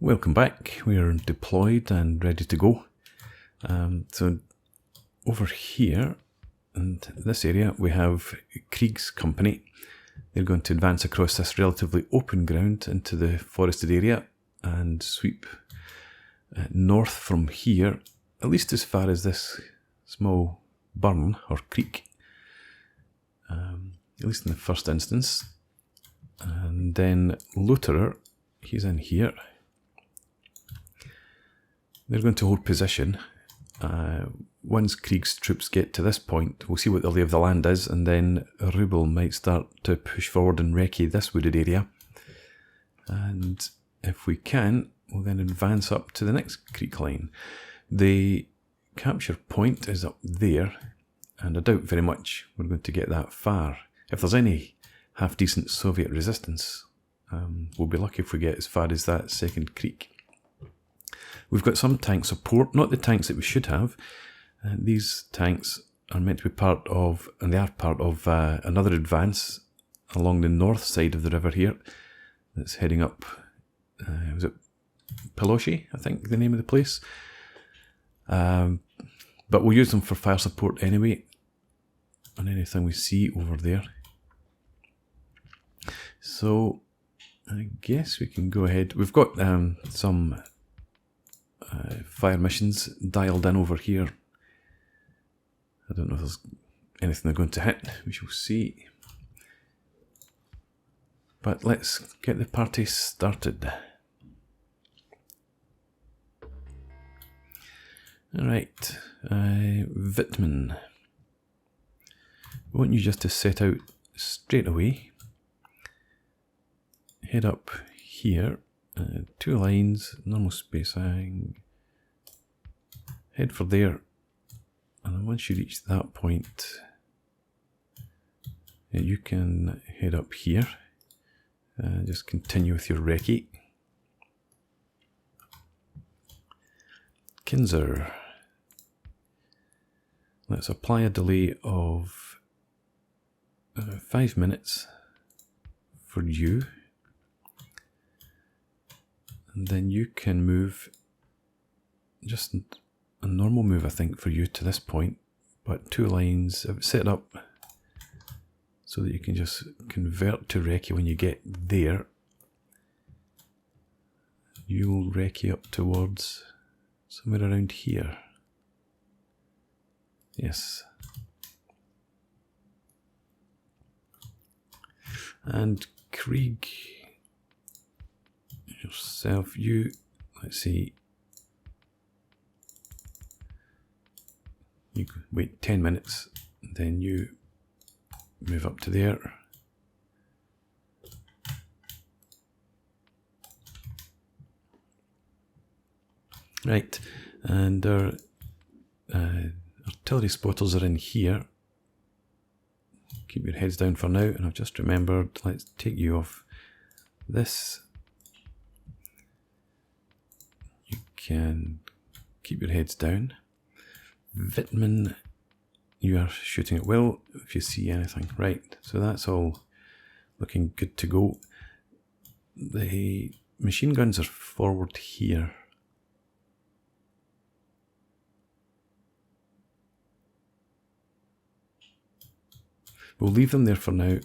Welcome back. We are deployed and ready to go. So over here in this area we have Krieg's company. They're going to advance across this relatively open ground into the forested area and sweep north from here, at least as far as this small burn or creek, at least in the first instance. And then Loterer, he's in here. They're going to hold position. Once Krieg's troops get to this point, we'll see what the lay of the land is, and then Rubel might start to push forward and recce this wooded area. And if we can, we'll then advance up to the next creek line. The capture point is up there, and I doubt very much we're going to get that far. If there's any half-decent Soviet resistance, we'll be lucky if we get as far as that second creek. We've got some tank support, not the tanks that we should have. These tanks are meant to be part of, and they are part of another advance along the north side of the river here that's heading up, was it Peleshi, I think the name of the place. But we'll use them for fire support anyway on anything we see over there. So I guess we can go ahead. We've got some fire missions dialed in over here. I don't know if there's anything they're going to hit. We shall see. But let's get the party started. Alright, Wittmann. I want you just to set out straight away. Head up here. 2 lines, normal spacing. Head for there. And once you reach that point, you can head up here. Just continue with your recce. Kinzer. Let's apply a delay of 5 minutes for you. And then you can move, just a normal move I think for you to this point, but 2 lines, set up so that you can just convert to recce when you get there. You'll recce up towards somewhere around here. Yes. And Krieg, yourself, you, let's see, you wait 10 minutes, and then you move up to there. Right, and our artillery spotters are in here. Keep your heads down for now, and I've just remembered, let's take you off this. You can keep your heads down. Wittmann, you are shooting at will if you see anything. Right, so that's all looking good to go. The machine guns are forward here. We'll leave them there for now.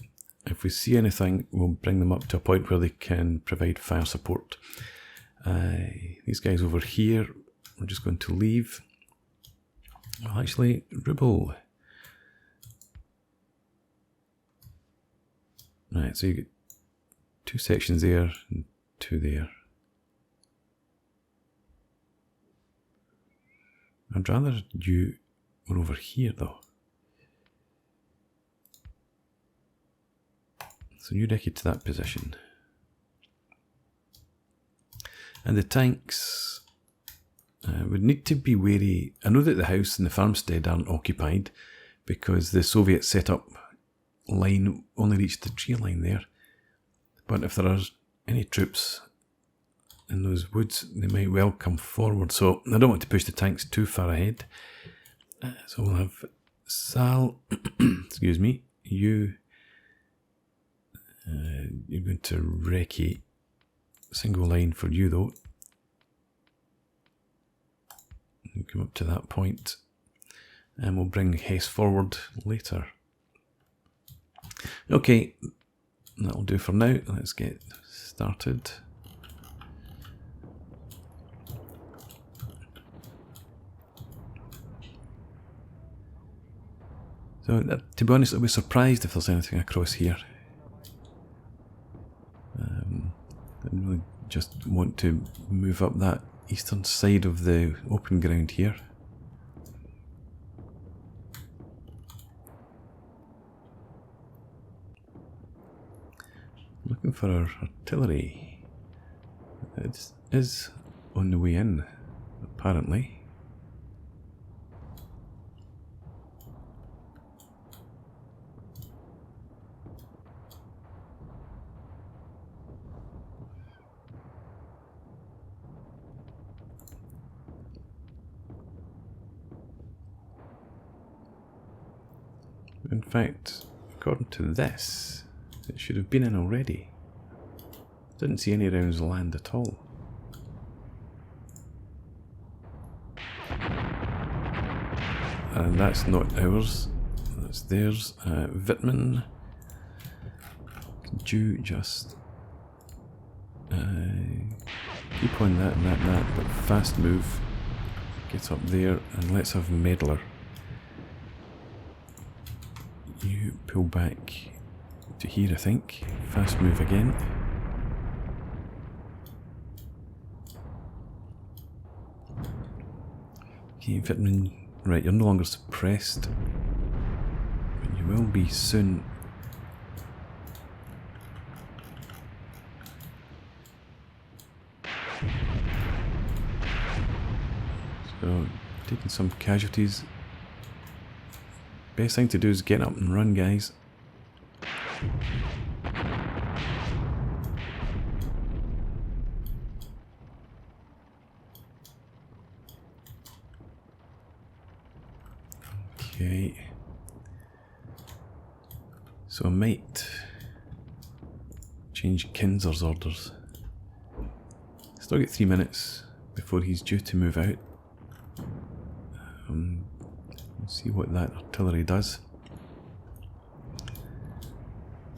If we see anything, we'll bring them up to a point where they can provide fire support. These guys over here, we're just going to leave. Well, actually, Rubel. Right, so you get 2 sections there and 2 there. I'd rather you were over here though. So you recce to that position. And the tanks would need to be wary. I know that the house and the farmstead aren't occupied because the Soviet setup line only reached the tree line there. But if there are any troops in those woods, they might well come forward. So I don't want to push the tanks too far ahead. So we'll have Sal, excuse me, you. You're going to recce single line for you though. We'll come up to that point, and we'll bring Hess forward later. Okay, that'll do for now. Let's get started. So, to be honest, I'll be surprised if there's anything across here. I really just want to move up that eastern side of the open ground here. Looking for our artillery. It is on the way in, apparently. In fact, according to this, it should have been in already. Didn't see any rounds land at all. And that's not ours, that's theirs. Wittmann, could you just keep on that and that and that, but fast move, get up there, and let's have Meddler. You pull back to here, I think. Fast move again. Okay, Wittmann, right, you're no longer suppressed, but you will be soon. So, taking some casualties. Best thing to do is get up and run, guys. Okay. So I might change Kinzer's orders. Still got 3 minutes before he's due to move out. See what that artillery does.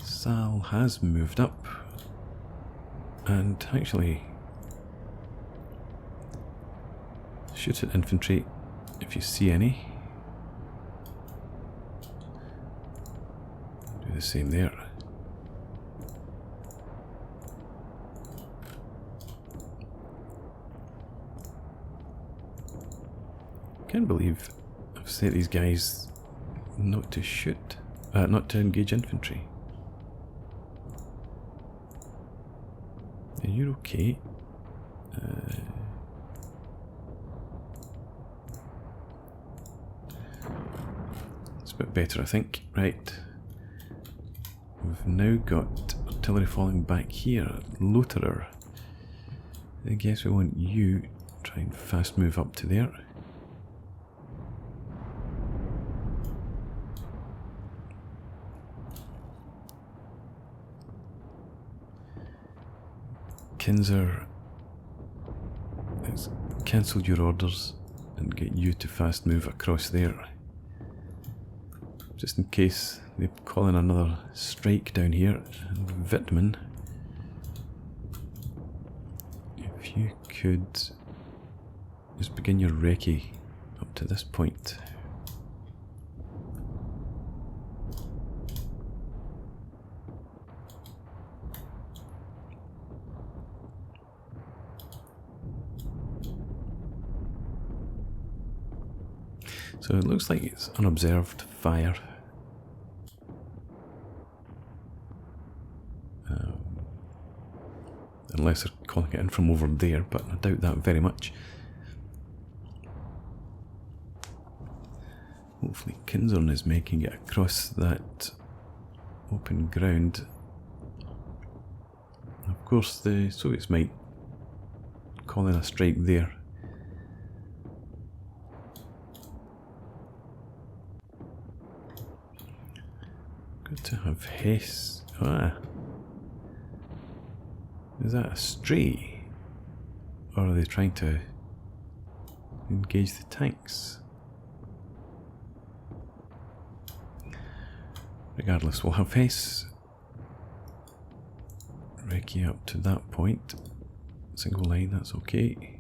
Sal has moved up, and actually shoot at infantry if you see any. Do the same there. Can't believe I've set these guys not to shoot, not to engage infantry. Are you okay? It's a bit better, I think. Right. We've now got artillery falling back here. Loterer. I guess we want you try and fast move up to there. Kinzer, let's cancel your orders and get you to fast move across there. Just in case they call in another strike down here. And Wittmann, if you could just begin your recce up to this point. So it looks like it's unobserved fire. Unless they're calling it in from over there, but I doubt that very much. Hopefully Kinzern is making it across that open ground. Of course the Soviets might call in a strike there. Good to have Hess. Ah. Is that a stray? Or are they trying to engage the tanks. Regardless, we'll have Hess recce up to that point. Single line, that's okay.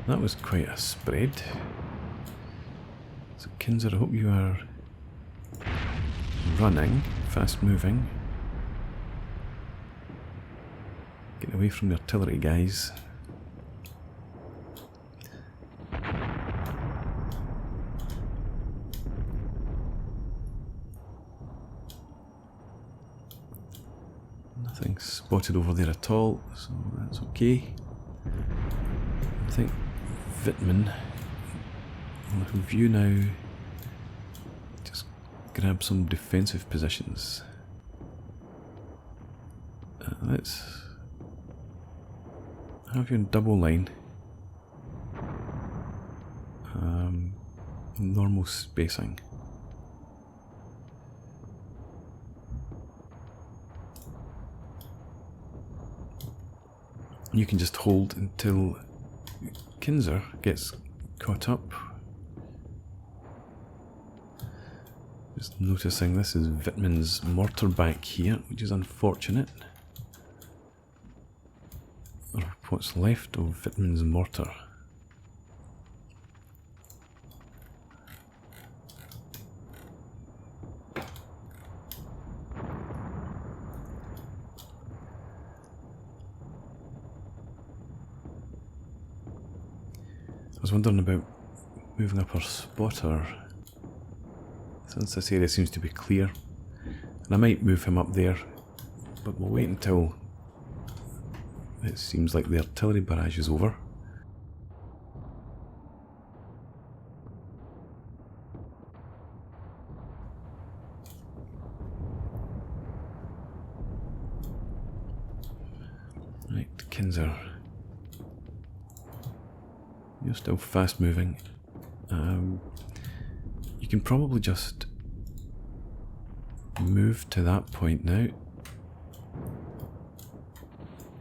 That was quite a spread. So Kinzer, I hope you are running, fast moving. Get away from the artillery guys. Nothing spotted over there at all, so that's okay. I think Wittmann will have you now just grab some defensive positions. Let's have you in double line. Normal spacing. You can just hold until Kinzer gets caught up. Just noticing this is Wittmann's mortar back here, which is unfortunate. Or what's left of Wittmann's mortar. I was wondering about moving up our spotter, since this area seems to be clear, and I might move him up there, but we'll wait until it seems like the artillery barrage is over. Right, Kinzer. You're still fast moving. You can probably just move to that point now,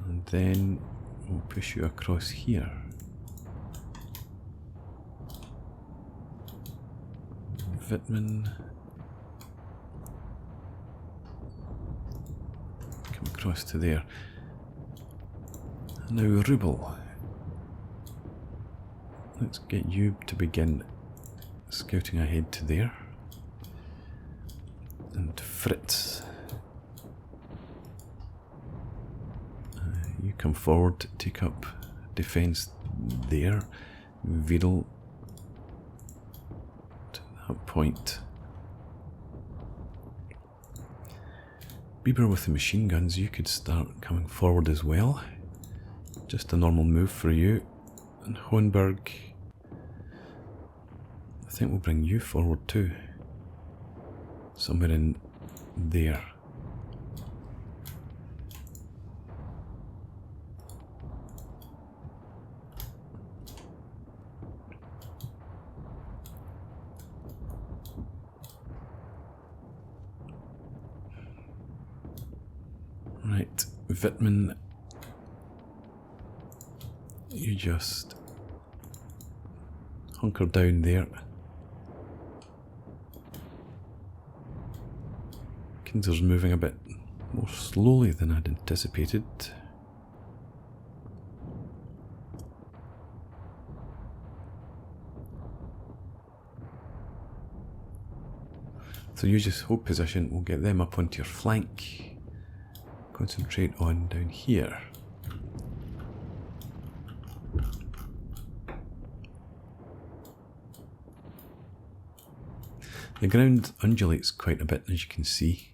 and then we'll push you across here. Wittmann, come across to there. Now Rubel. Let's get you to begin scouting ahead to there. And Fritz, you come forward, take up defence there. Vidal to that point. Bieber with the machine guns, you could start coming forward as well. Just a normal move for you. And Hohenberg, I think we'll bring you forward too. Somewhere in there. Right, Wittmann, you just hunker down there. Kinzer's moving a bit more slowly than I'd anticipated. So you just hold position, we'll get them up onto your flank. Concentrate on down here. The ground undulates quite a bit, as you can see.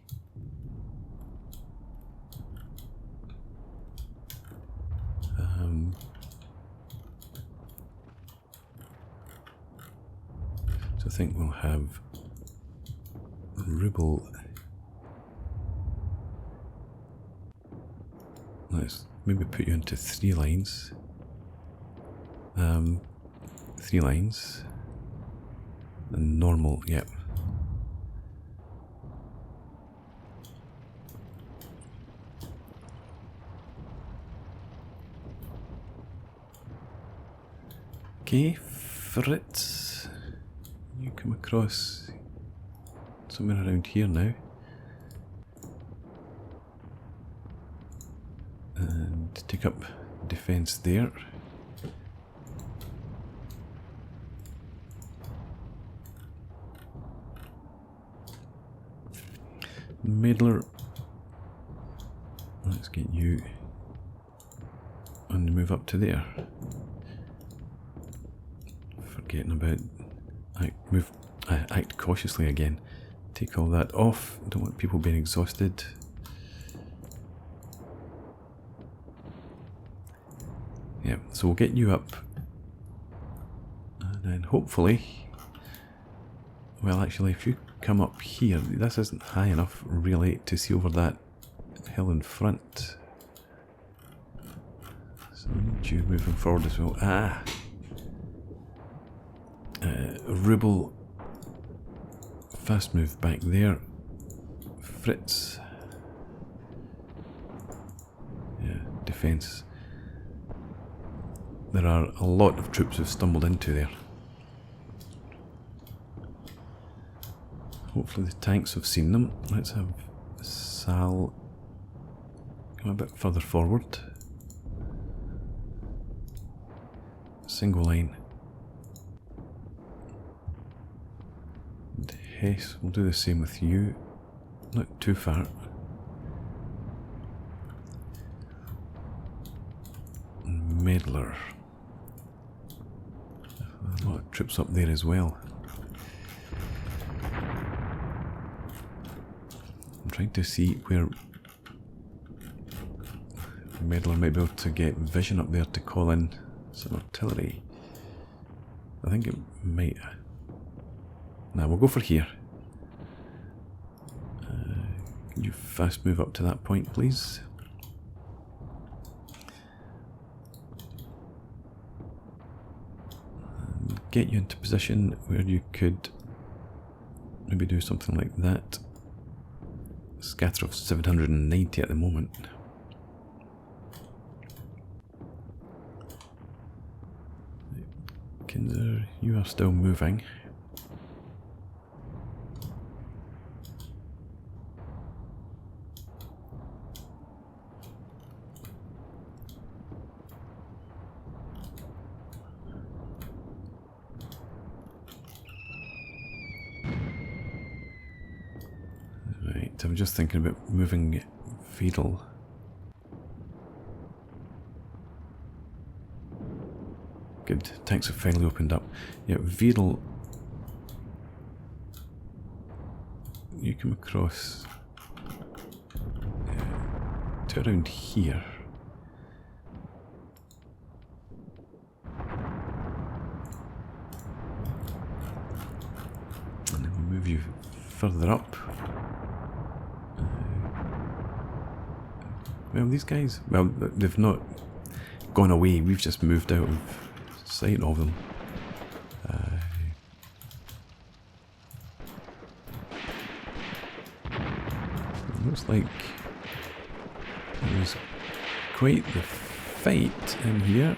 So I think we'll have Rubel Let's maybe put you into 3 lines. 3 lines. And normal, yep. Okay, Fritz, you come across somewhere around here now. And take up defence there. Meddler, let's get you on the move up to there. Forgetting about act cautiously again. Take all that off. Don't want people being exhausted. Yeah, so we'll get you up, and then hopefully, well, actually, if you come up here, this isn't high enough really to see over that hill in front. So I need you moving forward as well. Rubble, fast move back there. Fritz, yeah, defence. There are a lot of troops who've stumbled into there. Hopefully the tanks have seen them. Let's have Sal come a bit further forward. Single line. And Hess, we'll do the same with you. Not too far. And Meddler. A lot of troops up there as well. I'm trying to see where Meddler might be able to get vision up there to call in some artillery. I think it might. Now we'll go for here. Can you fast move up to that point, please? And get you into position where you could maybe do something like that. Scatter of 790 at the moment. Kinder, you are still moving. Right, I'm just thinking about moving Vedal. Good, tanks have finally opened up. Yeah, Vedal, you come across to around here. And then we'll move you further up. Well, these guys, well, they've not gone away, we've just moved out of sight of them. It looks like there's quite the fight in here.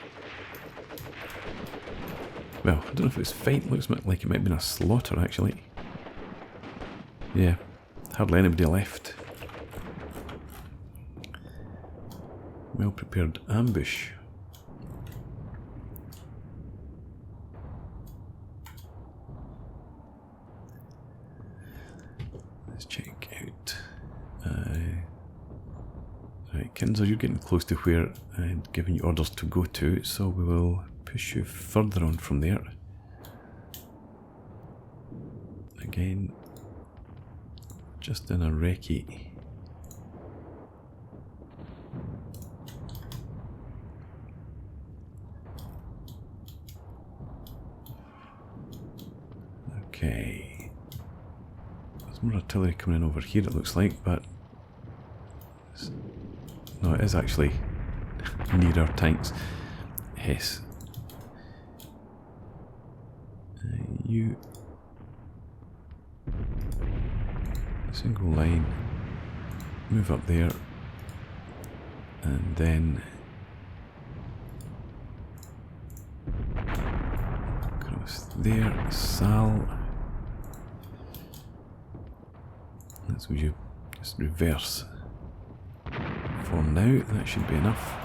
Well, I don't know if it's fight, looks like it might have been a slaughter actually. Yeah, hardly anybody left. Well prepared ambush. Let's check out. Right, Kinzer, you're getting close to where I'm giving you orders to go to, so we will push you further on from there. Again, just in a recce. Okay, there's more artillery coming in over here it looks like, but it's No, it is actually near our tanks. Yes. You... Single line. Move up there. And then... Across there. Sal. That's what you just reverse. For now, that should be enough.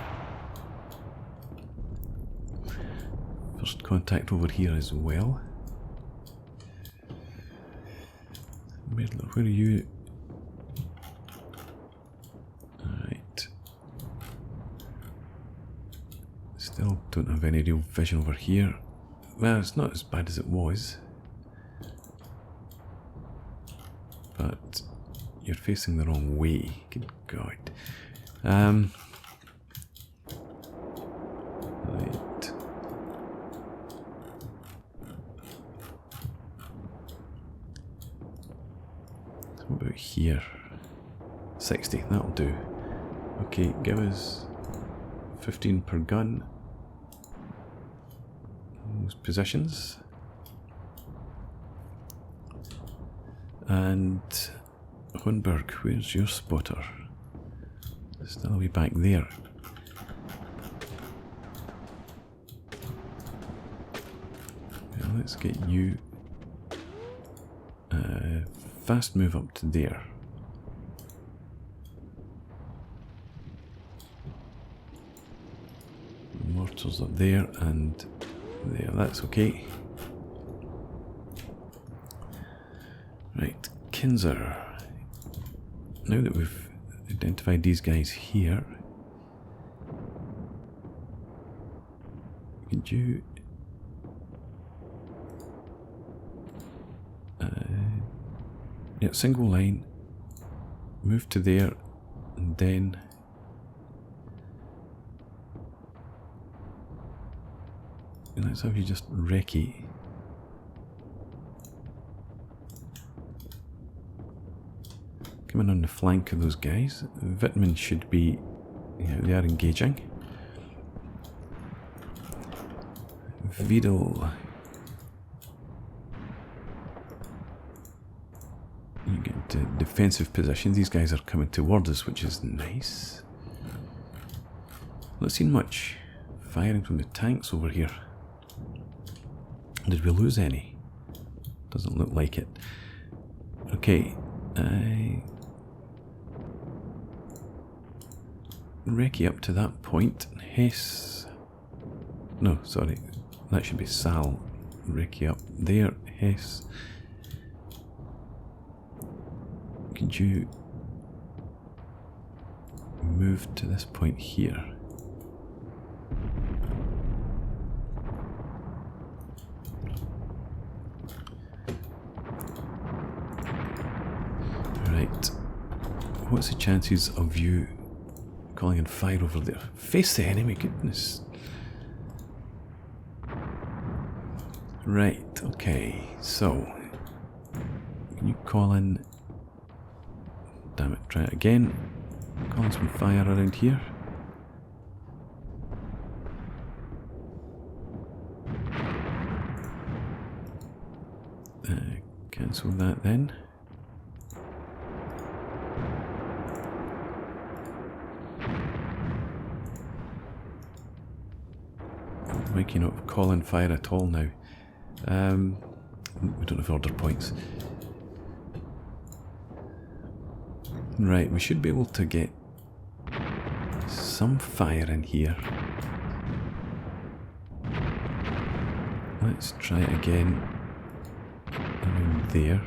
First contact over here as well. Where are you? Alright. Still don't have any real vision over here. Well, it's not as bad as it was. But you're facing the wrong way. Good God. Right. What about here? 60, that'll do. Okay, give us 15 per gun. Those positions. And Hohenberg, where's your spotter? Still a wee back there. Well, let's get you fast move up to there. Mortars up there and there, that's okay. Right, Kinzer. Now that we've identified these guys here, could you yeah, single line, move to there, and then let's have you just recce. Coming on the flank of those guys. Wittmann should be, yeah, they are engaging. Vidal. You get to defensive position. These guys are coming towards us, which is nice. Not seen much firing from the tanks over here. Did we lose any? Doesn't look like it. Okay. Recce up to that point. Hess. No, sorry. That should be Sal. Recce up there. Hess. Could you move to this point here? Right. What's the chances of you calling in fire over there? Face the enemy, goodness. Right, okay, so can you call in? Damn it, try it again. Call in some fire around here. Cancel that then. Why can you not call in fire at all now? We don't have order points. Right, we should be able to get some fire in here. Let's try it again around there.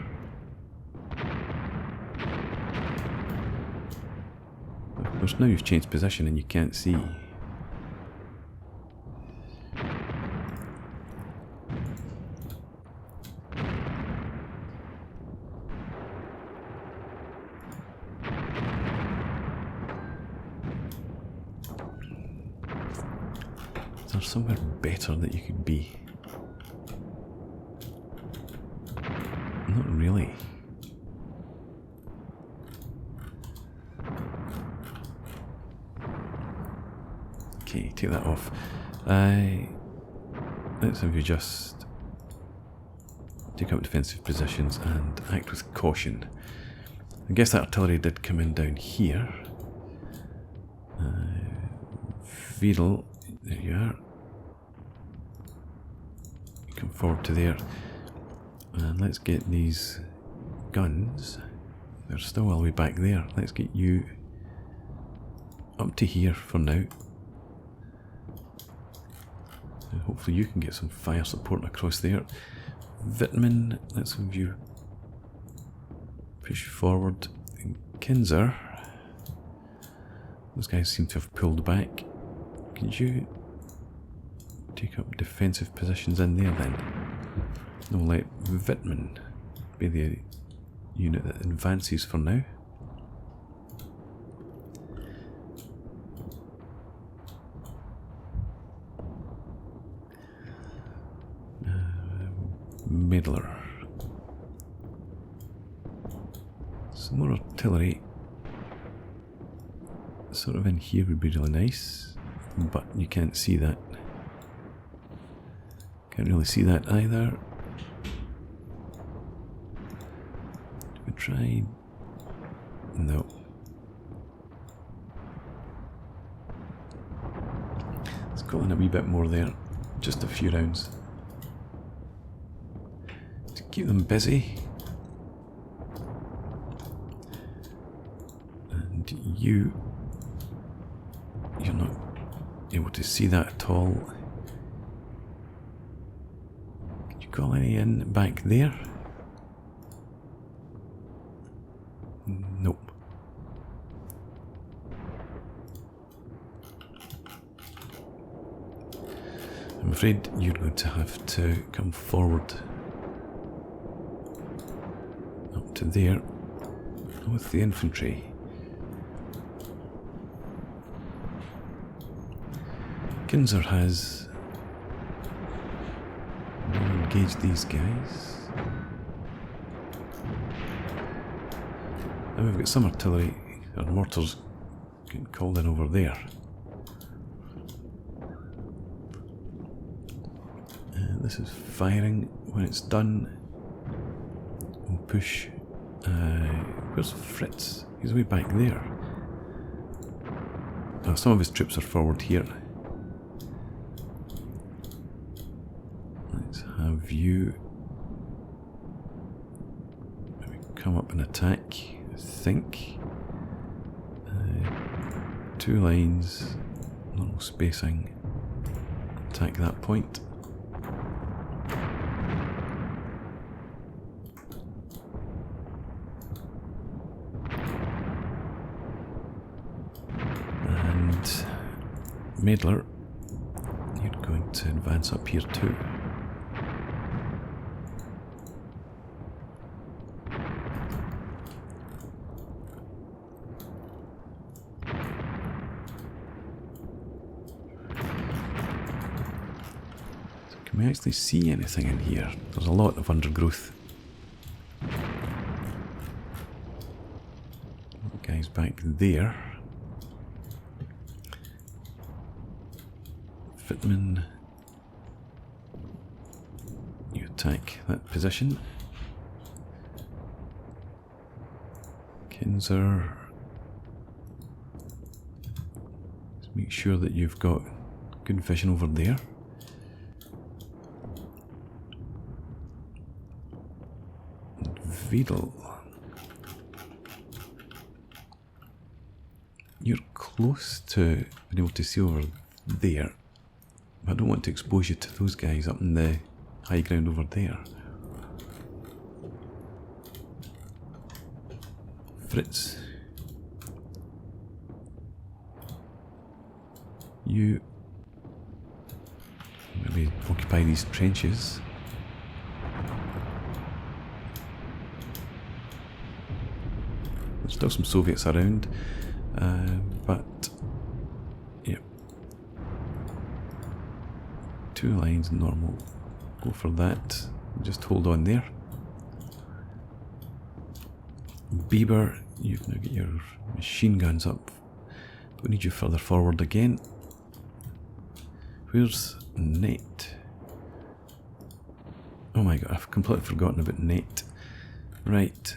Of course, now you've changed position and you can't see. There's somewhere better that you could be. Not really. Okay, take that off. Let's have you just take up defensive positions and act with caution. I guess that artillery did come in down here. Vedal, there you are. Come forward to there. And let's get these guns. They're still all the way back there. Let's get you up to here for now. And hopefully you can get some fire support across there. Vitamin, let's have you push forward. And Kinzer, those guys seem to have pulled back. Could you take up defensive positions in there then? No, let Vitamin be the unit that advances for now. Medler. Some more artillery. Sort of in here would be really nice, but you can't see that. Can't really see that either. We tried. No. Let's go in a wee bit more there. Just a few rounds. To keep them busy. And you're not able to see that at all. Can you call any in back there? Nope. I'm afraid you're going to have to come forward up to there with the infantry. Kinzer has engaged these guys. And we've got some artillery or mortars getting called in over there. And this is firing. When it's done, we'll push. Where's Fritz? He's way back there. Oh, some of his troops are forward here. Let's have you maybe come up and attack. I think 2 lines, normal spacing. Attack that point. And Medler, you're going to advance up here too. Can we actually see anything in here? There's a lot of undergrowth. Guys back there. Fitman, you attack that position. Kinzer, just make sure that you've got good vision over there. Vedal, you're close to being able to see over there, but I don't want to expose you to those guys up in the high ground over there. Fritz, you maybe occupy these trenches. There's still some Soviets around, but yeah, 2 lines normal. Go for that. Just hold on there. Bieber, you've now got your machine guns up. Don't need you further forward again. Where's net? Oh my god, I've completely forgotten about net. Right.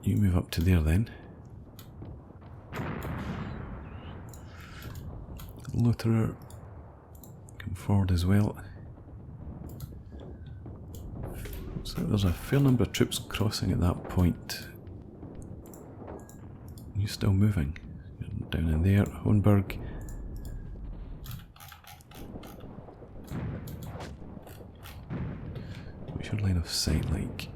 You move up to there then. Loatherer, come forward as well. So there's a fair number of troops crossing at that point. Are you still moving? You're down in there, Hohenberg. What's your line of sight like?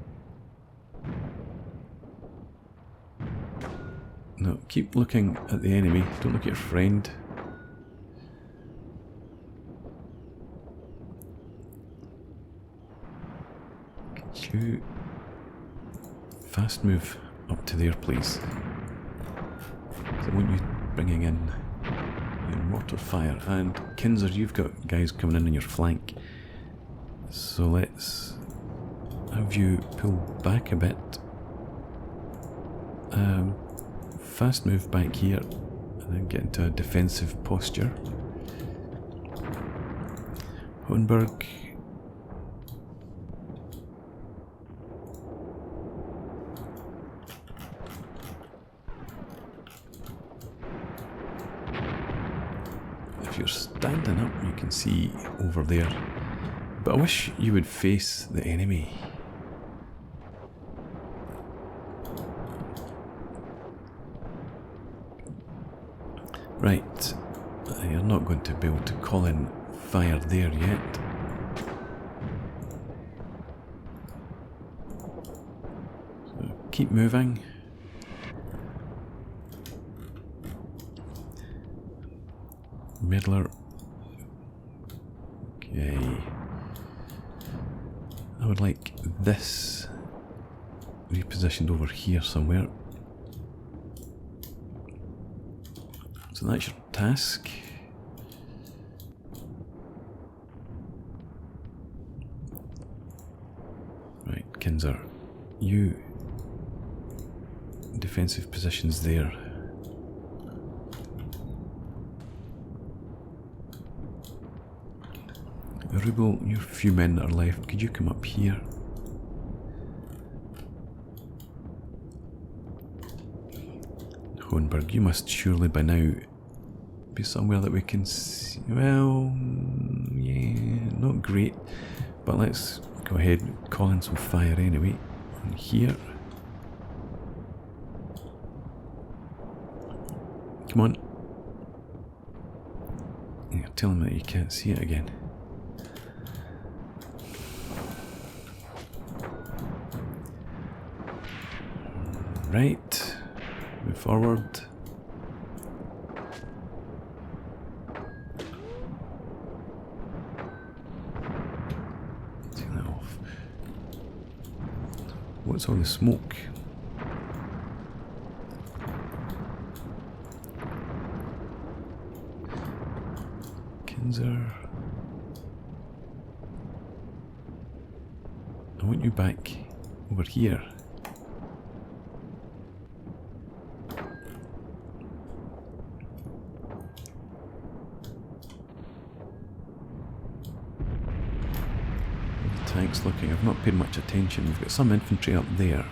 No, keep looking at the enemy, don't look at your friend. Could you fast move up to there, please? I want you bringing in your mortar fire. And Kinzer, you've got guys coming in on your flank. So let's have you pull back a bit. Fast move back here and then get into a defensive posture. Hohenberg. If you're standing up, you can see over there. But I wish you would face the enemy. Right, you're not going to be able to call in fire there yet. So keep moving. Medler. Okay. I would like this repositioned over here somewhere. So that's your task. Right, Kinzer, you defensive positions there. Rubel, your few men that are left, could you come up here? Hohenberg, you must surely by now be somewhere that we can see. Well, yeah, not great, but let's go ahead and call in some fire anyway. And here. Come on. You're telling me that you can't see it again. Right, move forward. Take that off. What's all the smoke? Kinzer. I want you back over here. Tanks looking, I've not paid much attention. We've got some infantry up there,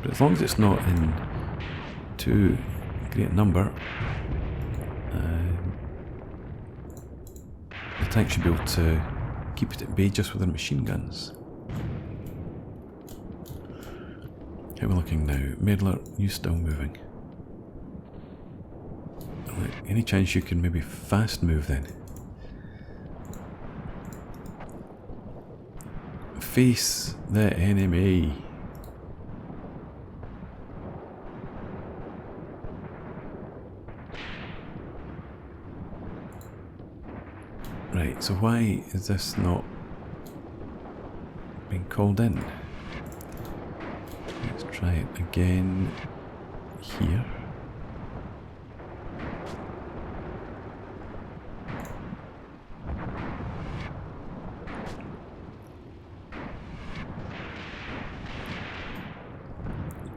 but as long as it's not in too great number, the tanks should be able to keep it at bay just with their machine guns. How are we looking now? Medler, you still moving? Any chance you can maybe fast move then? Face the enemy. Right, so why is this not being called in? Let's try it again here.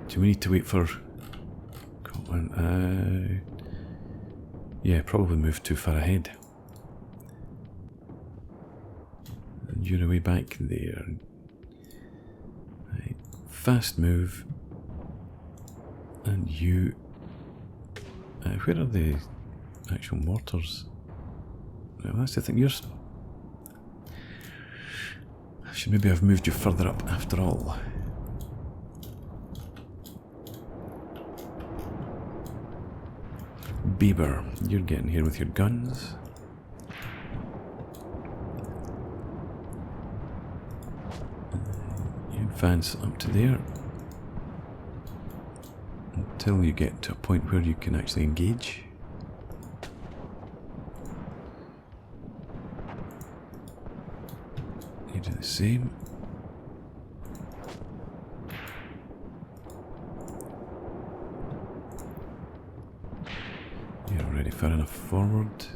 Do we need to wait for... one. Yeah, probably moved too far ahead. And you're away back there. Right. Fast move. And you... where are the actual mortars? Well, that's the thing. You're... I should maybe have moved you further up after all. Bieber, you're getting here with your guns. You advance up to there until you get to a point where you can actually engage. You do the same. You're already far enough forward.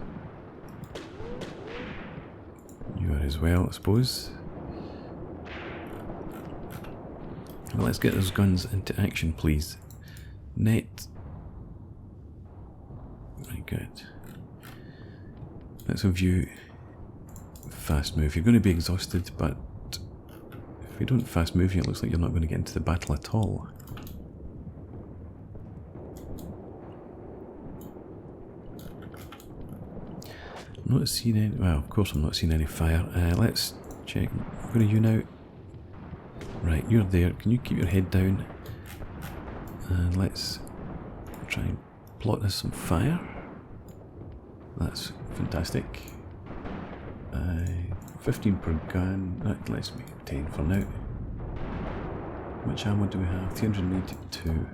You are as well, I suppose. Well, let's get those guns into action, please. Net. Very good. Let's view. Fast move. You're going to be exhausted, but if you don't fast move, it looks like you're not going to get into the battle at all. I'm not seeing any. Well, of course, I'm not seeing any fire. Let's check. Where are you now? Right, you're there. Can you keep your head down? And let's try and plot us some fire. That's fantastic. 15 per gun. Let's make it 10 for now. How much ammo do we have? 382.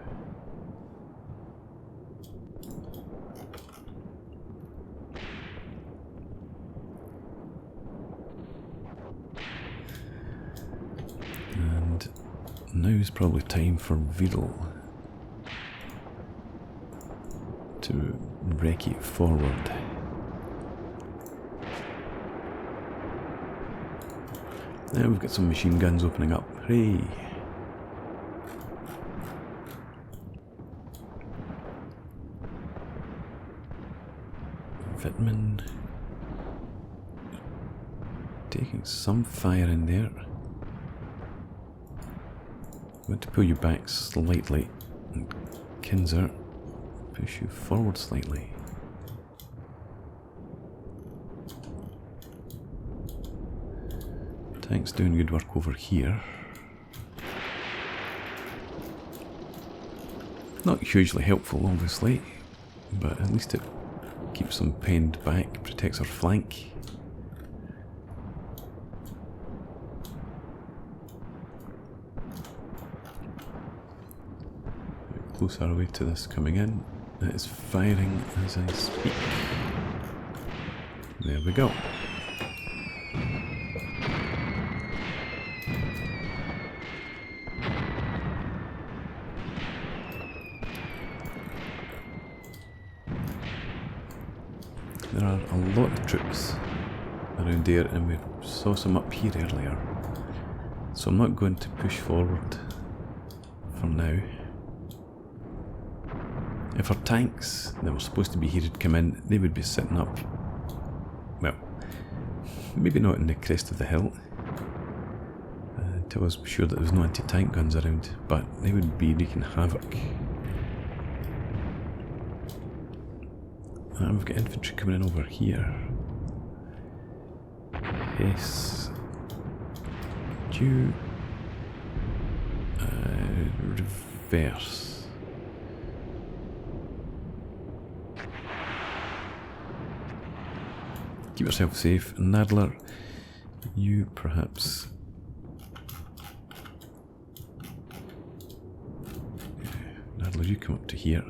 And now is probably time for Vidal to wreck it forward. Now we've got some machine guns opening up. Hooray! Vitman taking some fire in there. I'm going to pull you back slightly, and Kinzer push you forward slightly. Tank's doing good work over here. Not hugely helpful, obviously, but at least it keeps them penned back, protects our flank. Close our way to this coming in. It is firing as I speak. There we go. There are a lot of troops around there, and we saw some up here earlier. So I'm not going to push forward for now. If our tanks that were supposed to be here had come in, they would be sitting up, well, maybe not in the crest of the hill, until I was sure that there was no anti-tank guns around, but they would be wreaking havoc. And we've got infantry coming in over here. Yes. Due. Reverse. Keep yourself safe. Nadler, you perhaps... Nadler, you come up to here.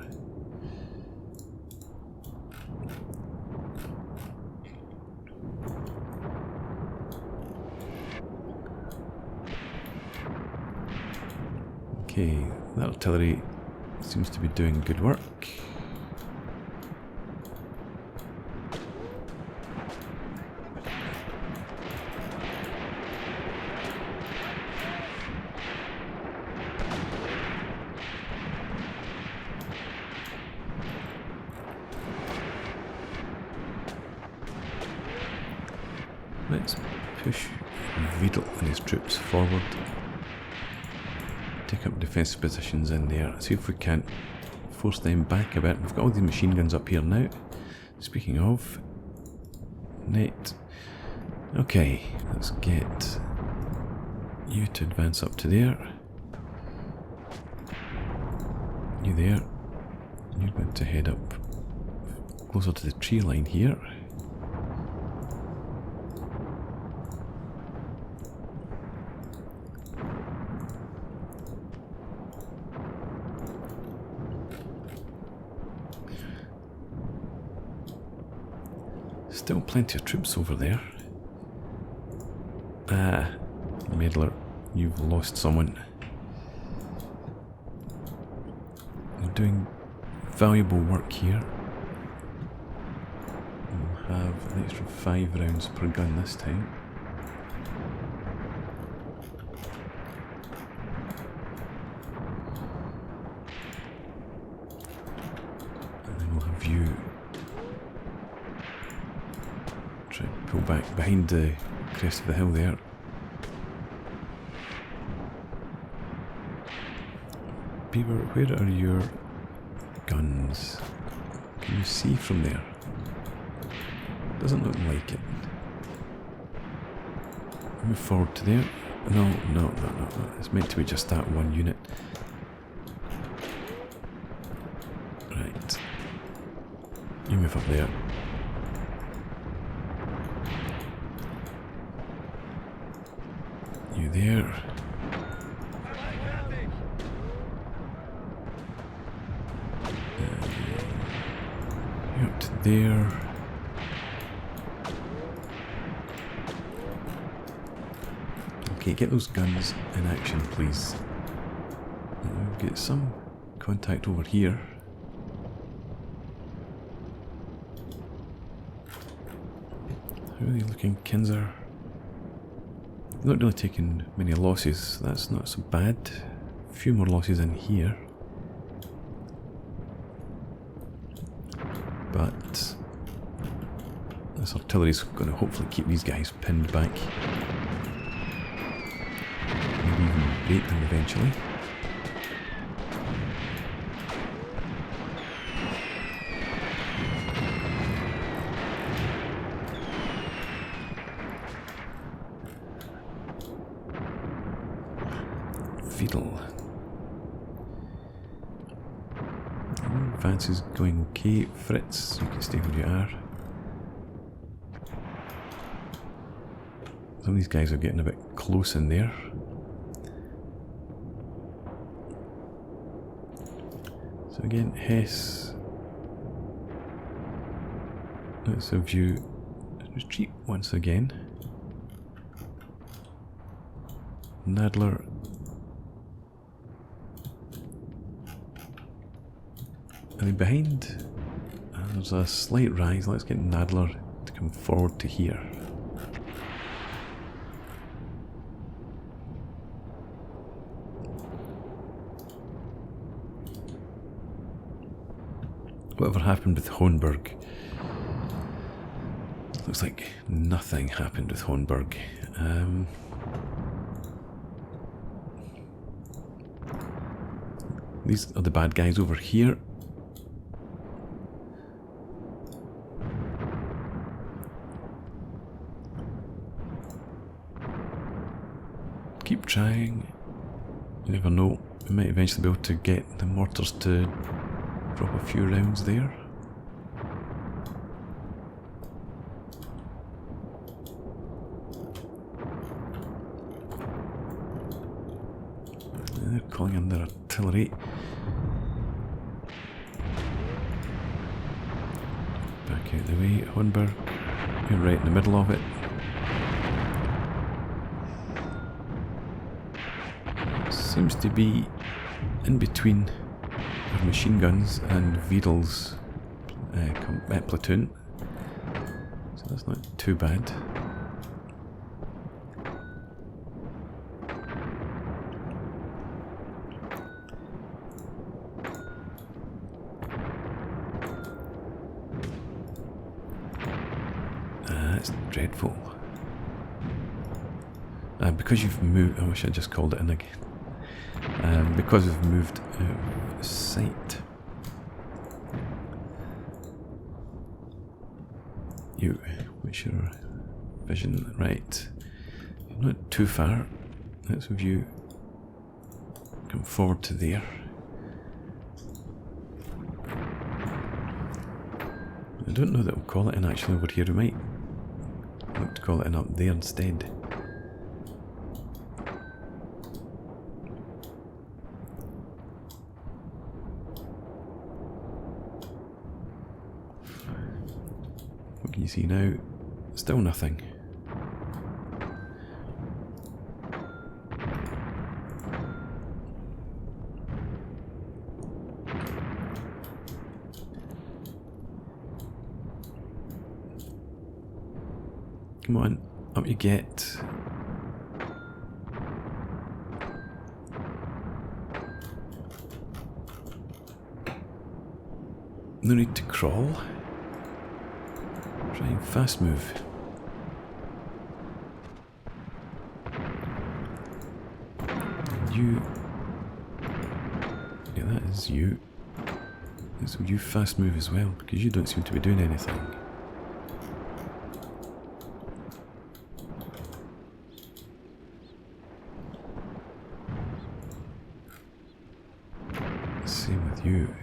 Okay, that artillery seems to be doing good work. push Wiedel and his troops forward. Take up defensive positions in there. See if we can't force them back a bit. We've got all these machine guns up here now. Speaking of, net. Okay, let's get you to advance up to there. You there. You're going to head up closer to the tree line here. Still plenty of troops over there. Ah, meddler, you've lost someone. You're doing valuable work here. We'll have an extra 5 rounds per gun this time. And then we'll have you try and pull back behind the crest of the hill there. Beaver, where are your guns? Can you see from there? Doesn't look like it. Move forward to there. No. It's meant to be just that one unit. Right. You move up there. You there. You up to there. Okay, get those guns in action, please. We'll get some contact over here. How are they looking, Kinzer? Not really taking many losses, that's not so bad. A few more losses in here. But this artillery's going to hopefully keep these guys pinned back. Maybe even break them eventually. Fiddle. Advance is going okay. Fritz, you can stay where you are. Some of these guys are getting a bit close in there. So again, Hess. Let's have you retreat once again. Nadler. And then behind, there's a slight rise. Let's get Nadler to come forward to here. Whatever happened with Hohenberg? Looks like nothing happened with Hohenberg. These are the bad guys over here. Keep trying. You never know. We might eventually be able to get the mortars to drop a few rounds there. They're calling in their artillery. Back out the way, Hohenberg. You're right in the middle of it. Seems to be in between our machine guns and Wiedel's platoon, so that's not too bad. That's dreadful. Because you've moved... I wish I just called it in again. Because we've moved out of sight. What's your vision? Right. You're not too far. Let's have you come forward to there. I don't know that we'll call it in actually over here. We might look to call it in up there instead. What can you see now? Still nothing. Come on, up you get. No need to crawl. Try and fast move. And you... Yeah, that is you. So you fast move as well, because you don't seem to be doing anything. Same with you.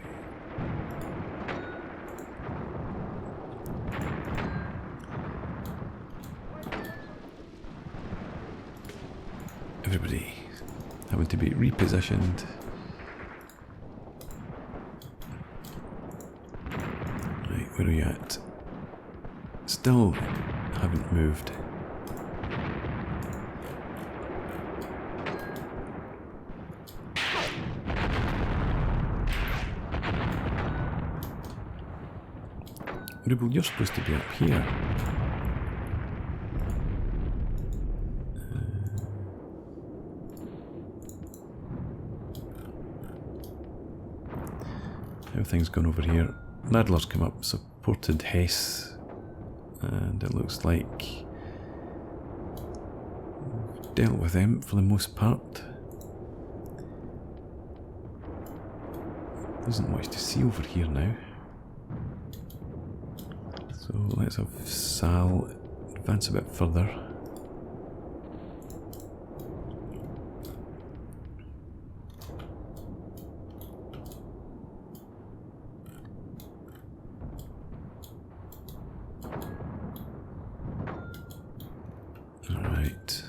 Everybody having to be repositioned. Right, where are you at? Still haven't moved. Rebel, you're supposed to be up here. How have things gone over here? Nadler's come up, supported Hess, and it looks like we've dealt with them for the most part. There isn't much to see over here now. So let's have Sal advance a bit further. Alright.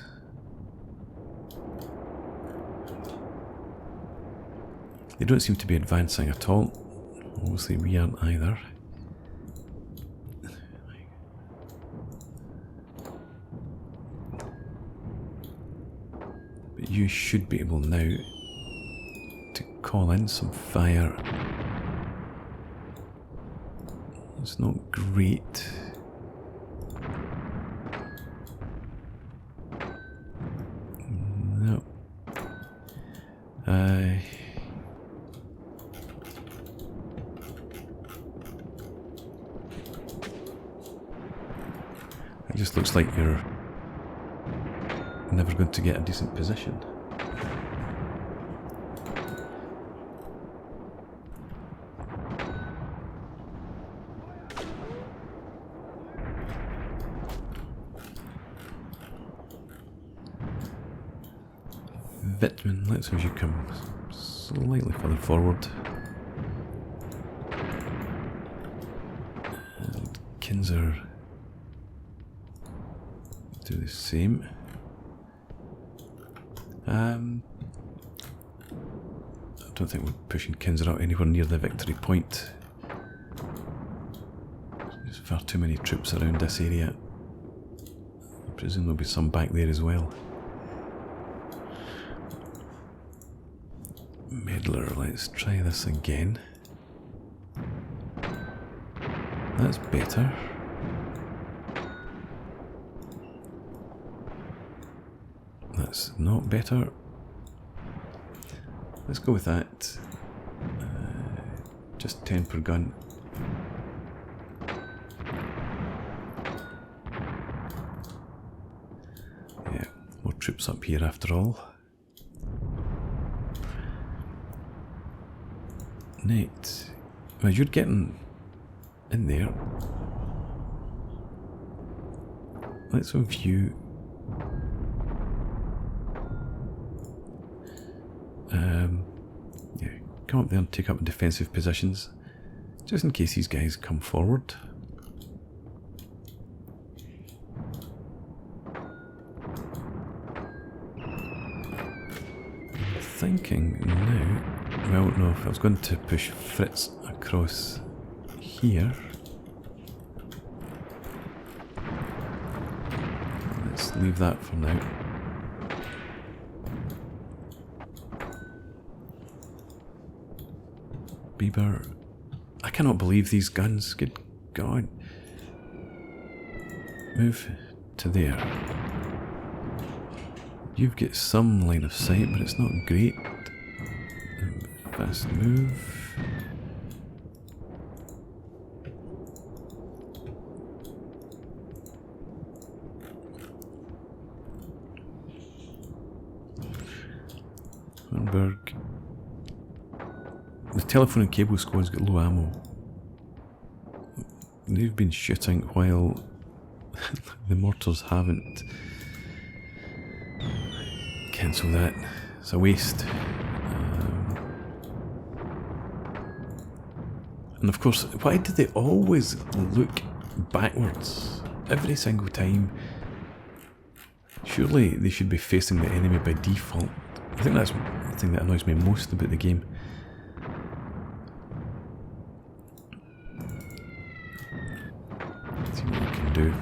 They don't seem to be advancing at all. Obviously we aren't either. You should be able now to call in some fire. It's not great. No. It just looks like you're never going to get a decent position. Vitman, let's have you come slightly further forward. And Kinzer do the same. I don't think we're pushing Kinzer out anywhere near the victory point. There's far too many troops around this area. I presume there'll be some back there as well. Medler, let's try this again. That's better. That's not better. Let's go with that. Just 10 per gun. Yeah, more troops troops up here after all. Neat. Well, you're getting in there. Let's view. Yeah, come up there and take up defensive positions, just in case these guys come forward. I'm thinking now, well, no, if I was going to push Fritz across here, let's leave that for now. Bieber, I cannot believe these guns. Good God. Move to there. You've got some line of sight, but it's not great. Fast move. Hornberg. The telephone and cable squad's got low ammo. They've been shooting while the mortars haven't. Cancel that. It's a waste. And of course, why do they always look backwards every single time? Surely they should be facing the enemy by default. I think that's the thing that annoys me most about the game. Let's see what we can do.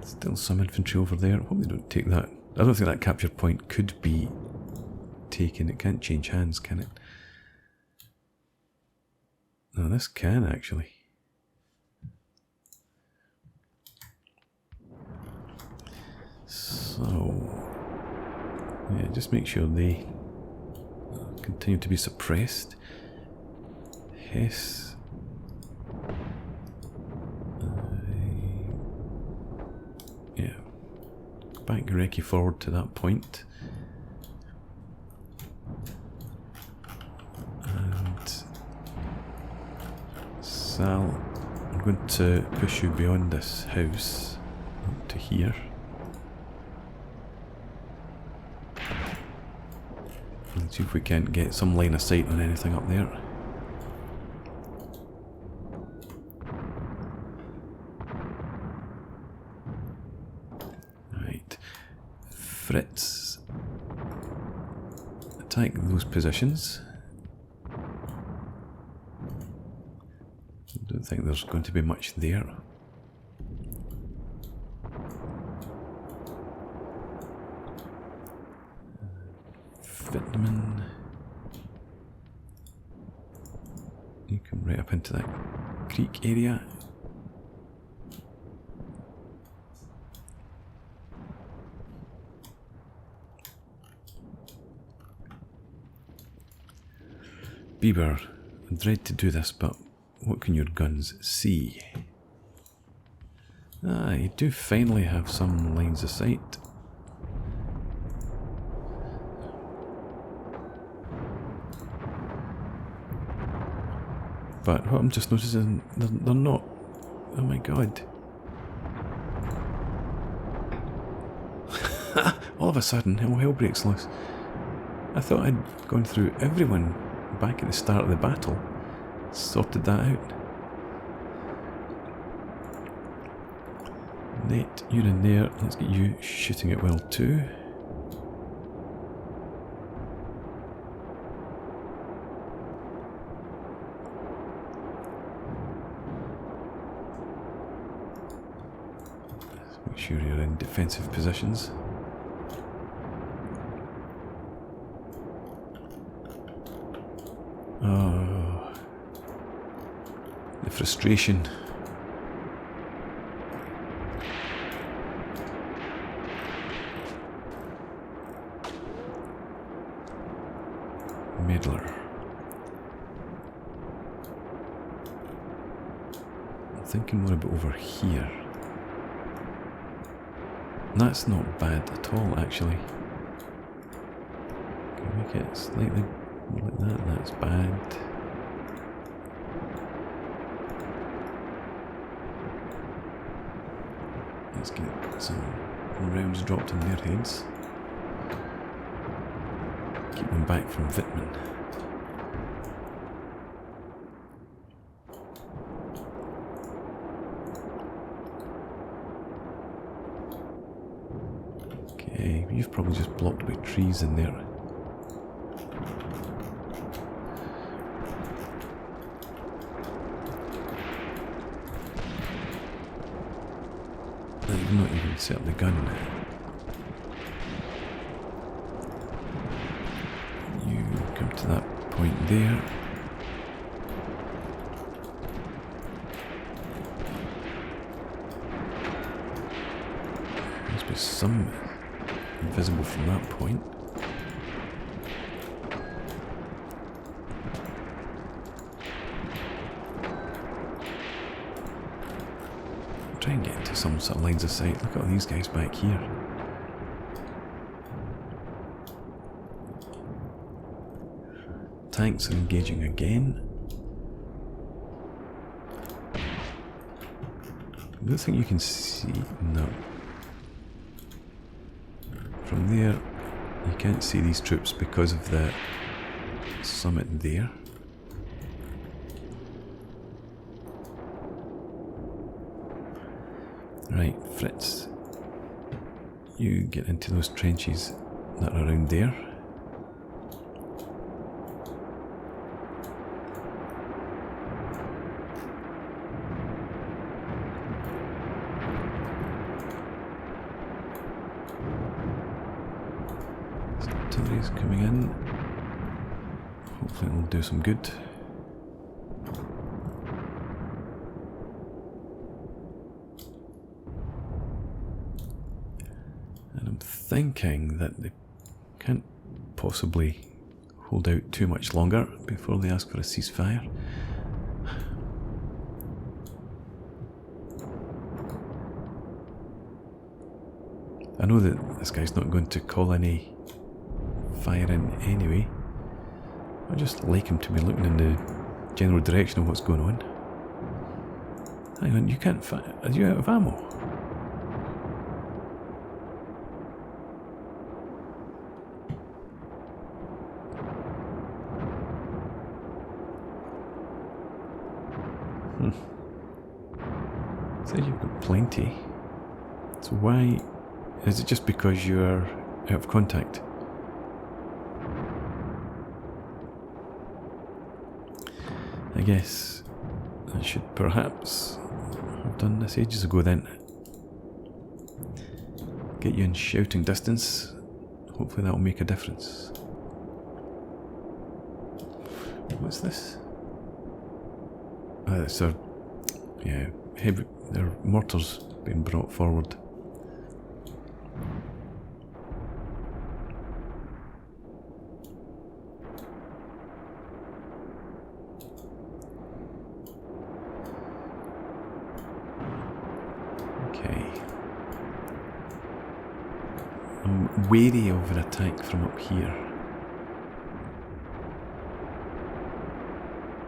Still some infantry over there. Hope they don't take that. I don't think that capture point could be taken. It can't change hands, can it? No, this can actually. So, yeah, just make sure they continue to be suppressed. Hess. Yeah. Back Recce forward to that point. And Sal, I'm going to push you beyond this house up to here. Let's see if we can't get some line of sight on anything up there. Right. Fritz. Attack those positions. I don't think there's going to be much there. Vitamin. You come right up into that creek area. Bieber, I dread to do this, but what can your guns see? Ah, you do finally have some lines of sight. But what I'm just noticing, they're not. Oh my god. All of a sudden, hell breaks loose. I thought I'd gone through everyone back at the start of the battle. Sorted that out. Nate, you're in there. Let's get you shooting it well too. Make sure you're in defensive positions. Oh, the frustration. Middler. thinking more about over here. That's not bad at all, actually. Can we make it slightly more like that? That's bad. Let's get some rounds dropped in their heads. Keep them back from Wittmann. Okay, you've probably just blocked by trees in there. You've not even set the gun. You come to that point there. Must be some invisible from that point. Try and get into some sort of lines of sight. Look at all these guys back here. Tanks are engaging again. I don't think you can see. No. From there, you can't see these troops because of the summit there. Right, Fritz, you get into those trenches that are around there. Artillery's coming in. Hopefully it'll do some good. Thinking that they can't possibly hold out too much longer before they ask for a ceasefire. I know that this guy's not going to call any fire in anyway. I just like him to be looking in the general direction of what's going on. Hang on, you can't fire. Are you out of ammo? Says you've got plenty. So why is it just because you're out of contact? I guess I should perhaps have done this ages ago then. Get you in shouting distance. Hopefully that'll make a difference. What's this? It's our, yeah, heavy, their mortars being brought forward. Okay. I'm wary of an attack from up here.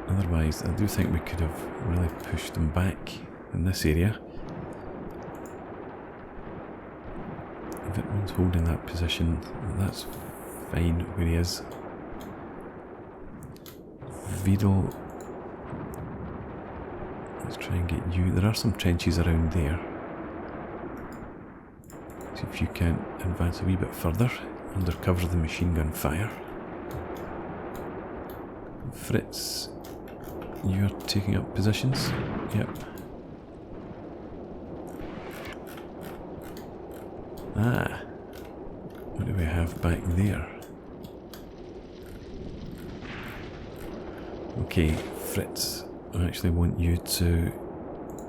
Otherwise, I do think we could have really pushed them back in this area. If Wittmann's holding that position, that's fine where he is. Vidal, let's try and get you. There are some trenches around there. See if you can advance a wee bit further under cover of the machine gun fire. Fritz, you're taking up positions? Yep. Ah. What do we have back there? Okay, Fritz, I actually want you to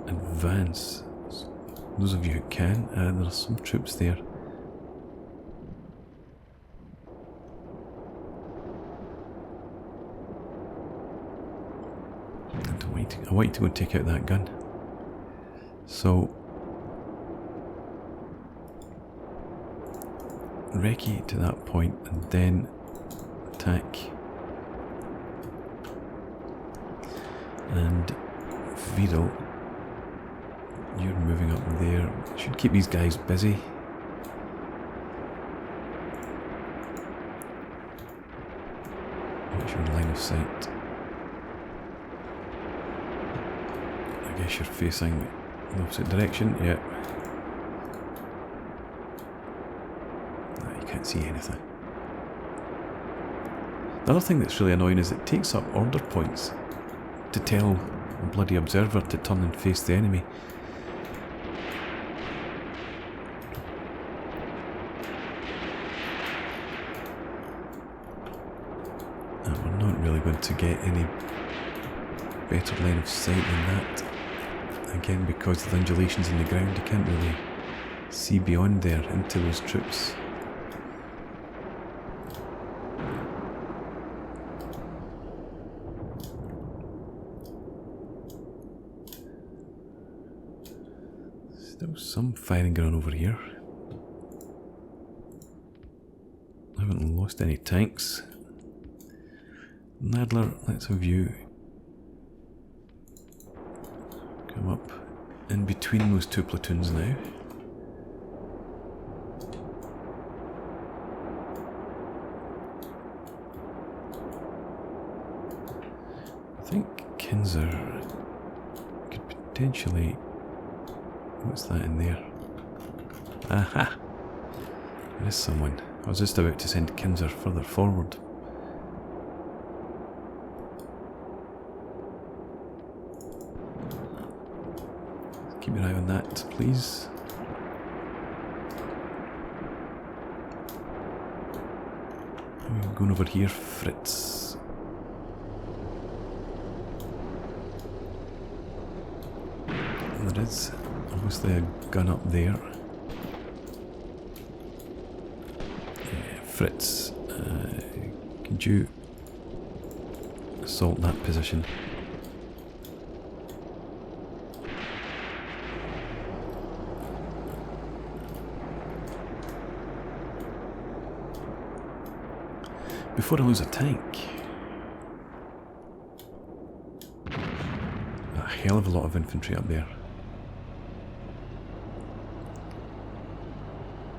advance. Those of you who can, there are some troops there. I want you to go and take out that gun. So recce to that point and then attack. And Vidal, you're moving up there. Should keep these guys busy. What's your line of sight? I guess you're facing the opposite direction. Yep. No, you can't see anything. The other thing that's really annoying is it takes up order points to tell a bloody observer to turn and face the enemy. And we're not really going to get any better line of sight than that. Again, because of the undulations in the ground, you can't really see beyond there into those troops. Still some firing going on over here. I haven't lost any tanks. Nadler, let's have you come up in between those two platoons now. I think Kinzer could potentially... What's that in there? Aha! There is someone. I was just about to send Kinzer further forward. Keep your eye on that, please. We're going over here, Fritz. There is obviously a gun up there. Yeah, Fritz, could you assault that position? Before I lose a tank. A hell of a lot of infantry up there.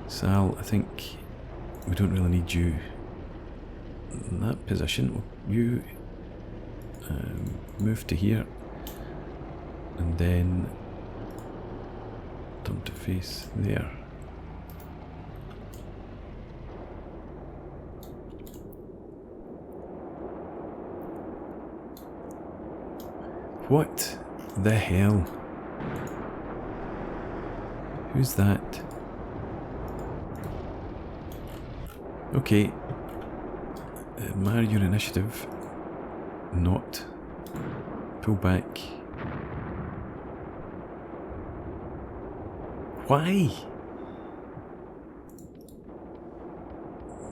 Sal, I think we don't really need you in that position. You move to here and then turn to face there. What the hell? Who's that? Okay. Admire your initiative. Not. Pull back. Why?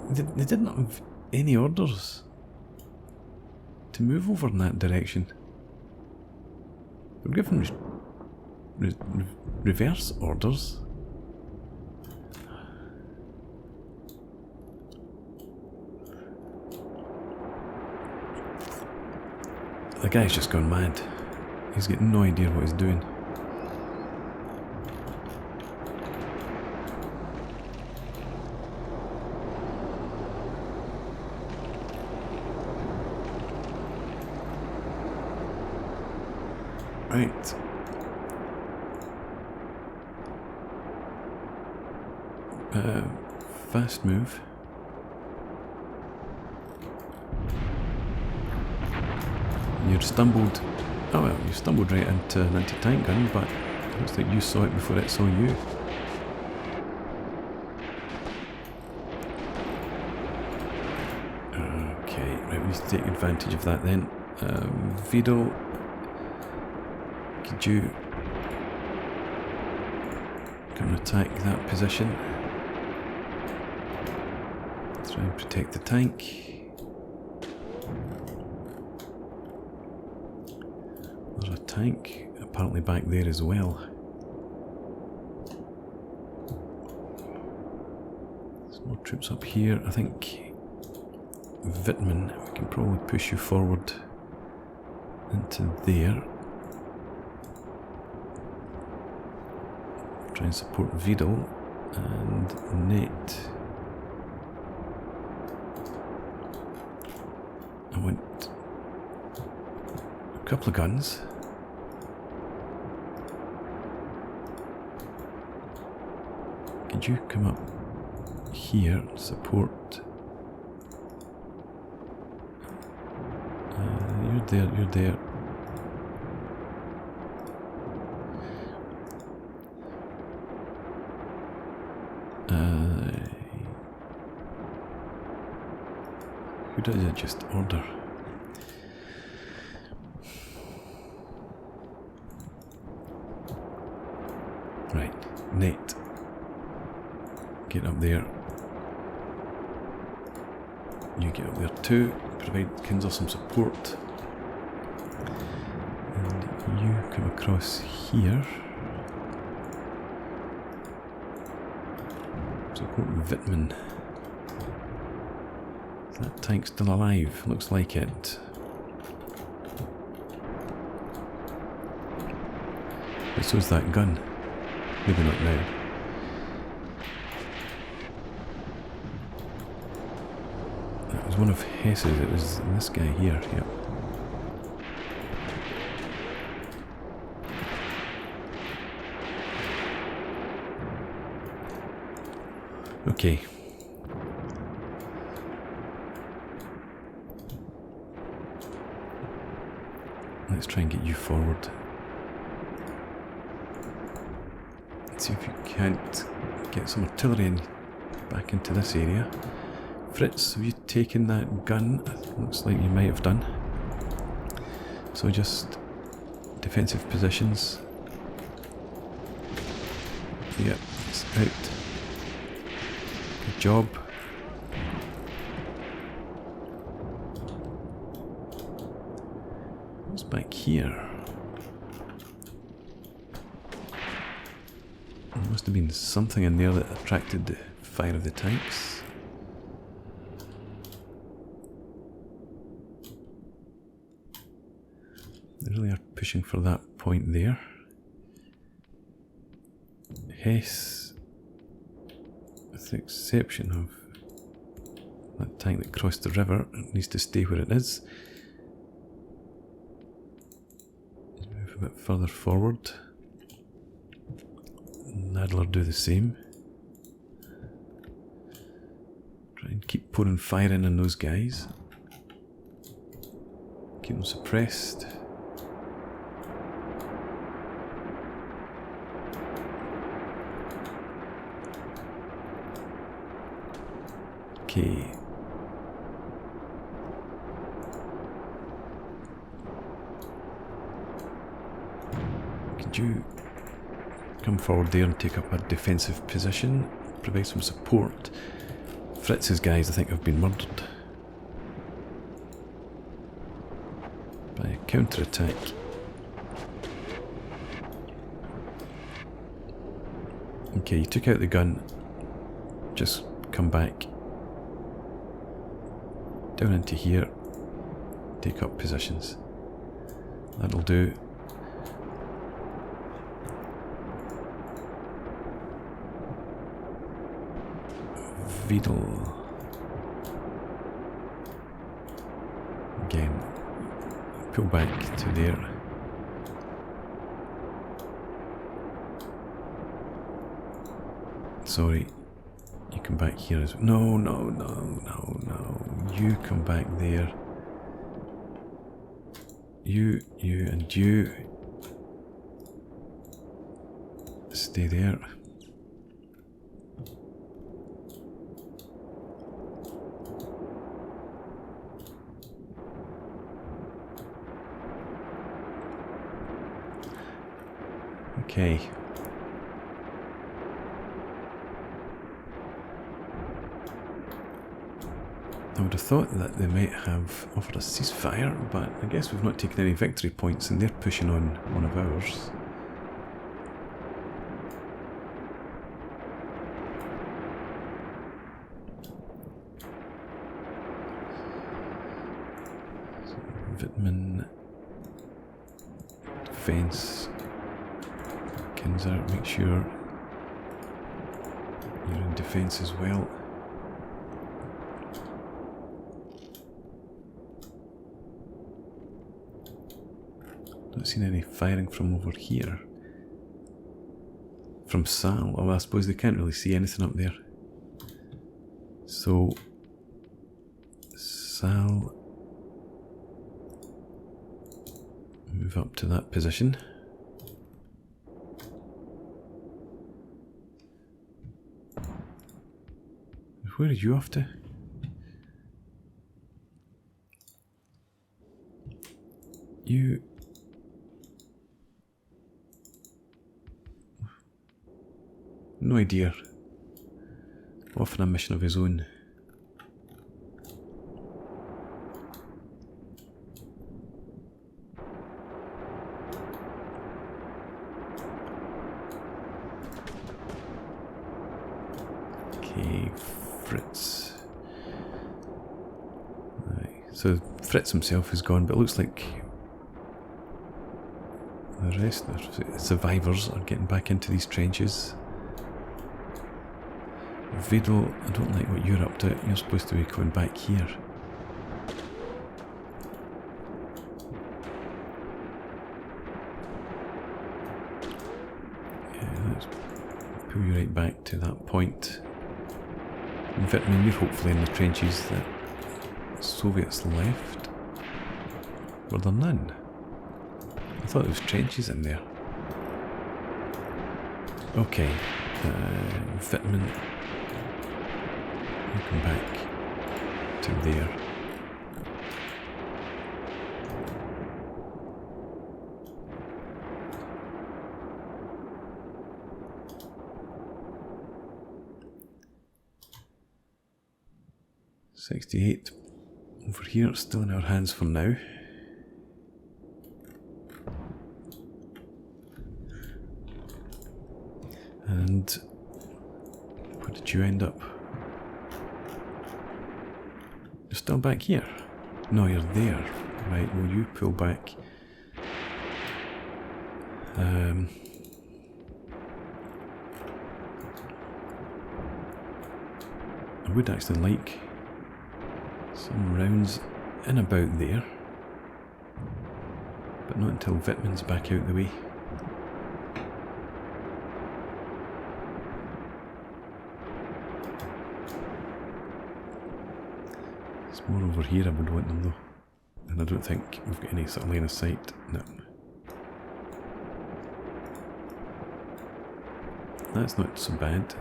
They did not have any orders to move over in that direction. We're given reverse orders. The guy's just gone mad. He's got no idea what he's doing. Right. Fast move. You stumbled. Oh well, you stumbled right into an anti-tank gun, but it looks like you saw it before it saw you. Okay, right, we need to take advantage of that then. Vidal, could you come and attack that position? Try and protect the tank. There's a tank apparently back there as well. More troops up here. I think Wittmann, we can probably push you forward into there. Try and support Vidal and Nate. I want a couple of guns. Could you come up here and support? You're there, you're there. Who does it just order? Right, Nate. Get up there. You get up there too. Provide Kinzel some support. And you come across here. Support Wittmann. Is that tank still alive? Looks like it. But so's that gun. Maybe not now. That was one of Hess's. It was this guy here. Yep. Okay. Let's try and get you forward. Let's see if you can't get some artillery in back into this area. Fritz, have you taken that gun? Looks like you might have done. So just defensive positions. Yep, it's out. Good job. What's back here? There must have been something in there that attracted the fire of the tanks. They really are pushing for that point there. Hess, with the exception of that tank that crossed the river, it needs to stay where it is. Let's move a bit further forward. Nadler do the same. Try and keep pouring fire in on those guys. Keep them suppressed. Okay. Could you come forward there and take up a defensive position? Provide some support. Fritz's guys, I think, have been murdered by a counter-attack. Okay, you took out the gun. Just come back. Down into here. Take up positions. That'll do. Vidal. Again. Pull back to there. Sorry. You come back here as well. No, no, no, no, no. You come back there. You, and you. Stay there. Okay. I would have thought that they might have offered a ceasefire, but I guess we've not taken any victory points and they're pushing on one of ours. Vitamin. Defense. Kinzer, make sure you're in defense as well. Not seen any firing from over here. From Sal. Oh, I suppose they can't really see anything up there. So, Sal, move up to that position. Where are you off to? You... No idea. Off on a mission of his own. Okay, Fritz. Right, so Fritz himself is gone, but it looks like the rest of the survivors are getting back into these trenches. Vidal, I don't like what you're up to. You're supposed to be coming back here. Yeah, let's pull you right back to that point. In fact, I mean, you're hopefully in the trenches that the Soviets left. Were there none? I thought there was trenches in there. Okay, Vitamin. Come back to there. $68 over here, still in our hands for now. And where did you end up? You're still back here? No, you're there. Right, will you pull back? I would actually like some rounds in about there, but not until Vitamin's back out the way. More over here I would want them though, and I don't think we've got any sort of line of sight. No. That's not so bad.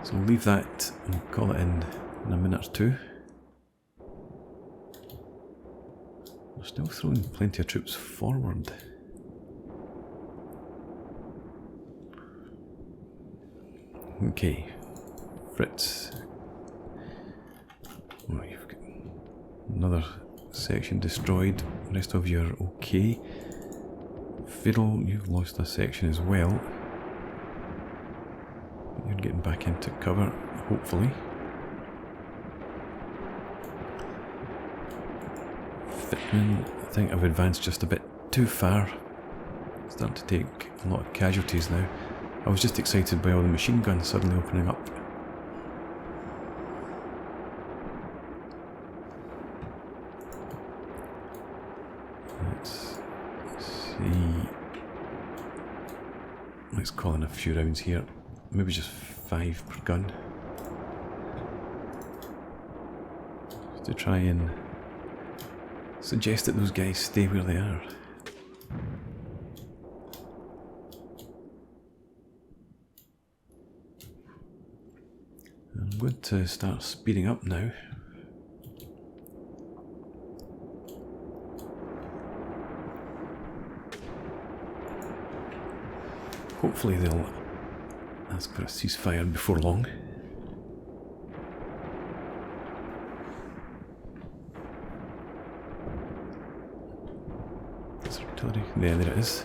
So we'll leave that and we'll call it in a minute or two. We're still throwing plenty of troops forward. Okay, Fritz. Oh, you've got another section destroyed. The rest of you are okay. Fiddle, you've lost a section as well. You're getting back into cover, hopefully. Fitman, I think I've advanced just a bit too far. Starting to take a lot of casualties now. I was just excited by all the machine guns suddenly opening up. Let's see. Let's call in a few rounds here. Maybe just 5 per gun. Just to try and suggest that those guys stay where they are. I'm going to start speeding up now. Hopefully they'll ask for a ceasefire before long. That's artillery. Yeah, there it is.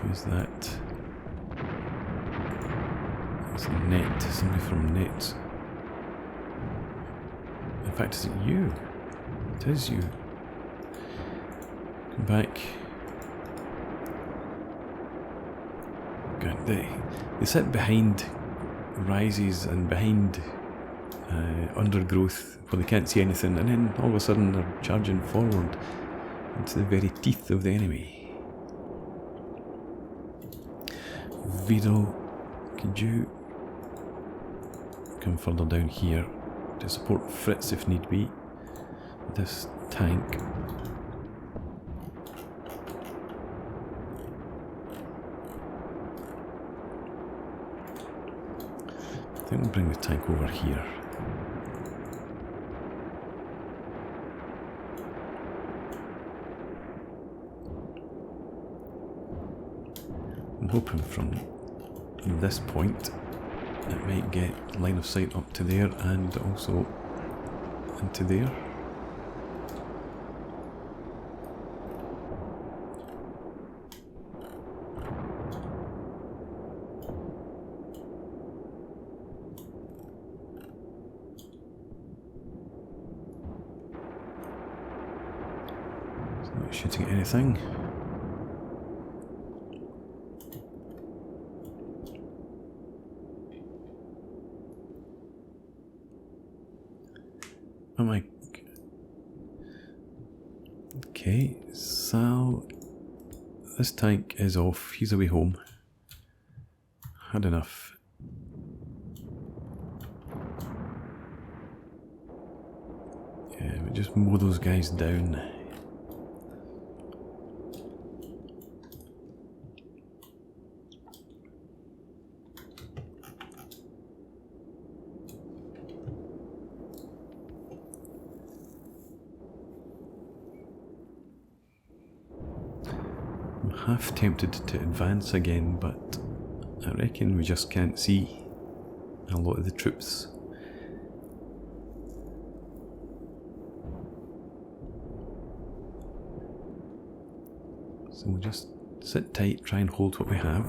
Who's that? It's Net, somebody from Net. In fact, is it you? It is you. Come back. God, they sit behind rises and behind undergrowth where they can't see anything, and then all of a sudden they're charging forward into the very teeth of the enemy. Vito, could you come further down here to support Fritz if need be? This tank. I think we'll bring the tank over here. I'm hoping from this point it might get line of sight up to there and also into there. It's not shooting at anything. Oh my... Okay, Sal... This tank is off. He's away home. Had enough. Yeah, we just mow those guys down. Half tempted to advance again, but I reckon we just can't see a lot of the troops. So we'll just sit tight, try and hold what we have.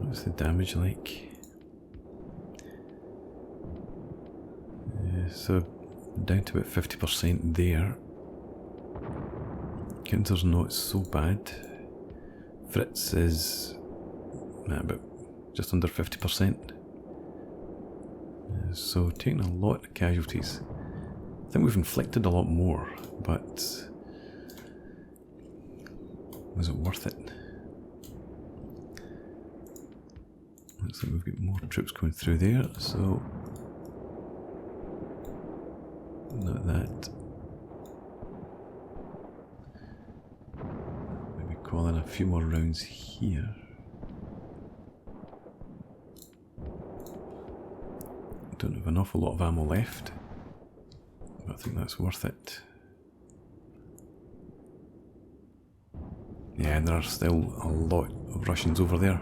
What's the damage like? So down to about 50% there. Counter's not so bad. Fritz is about just under 50%. So taking a lot of casualties. I think we've inflicted a lot more, but was it worth it? Looks like we've got more troops coming through there, so not that. Maybe call in a few more rounds here. Don't have an awful lot of ammo left, but I think that's worth it. Yeah, there are still a lot of Russians over there.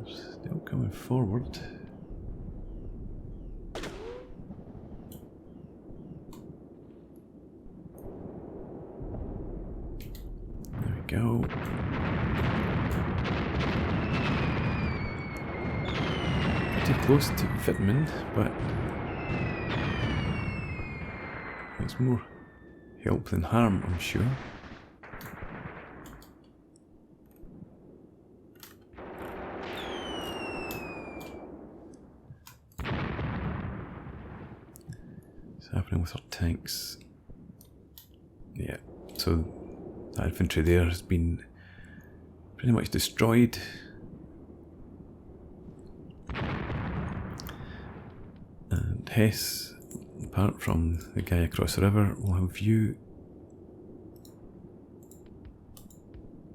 Still coming forward. There we go. Too close to Fitman, but it's more help than harm, I'm sure. What's happening with our tanks? Yeah, so that infantry there has been pretty much destroyed. And Hess, apart from the guy across the river, will have you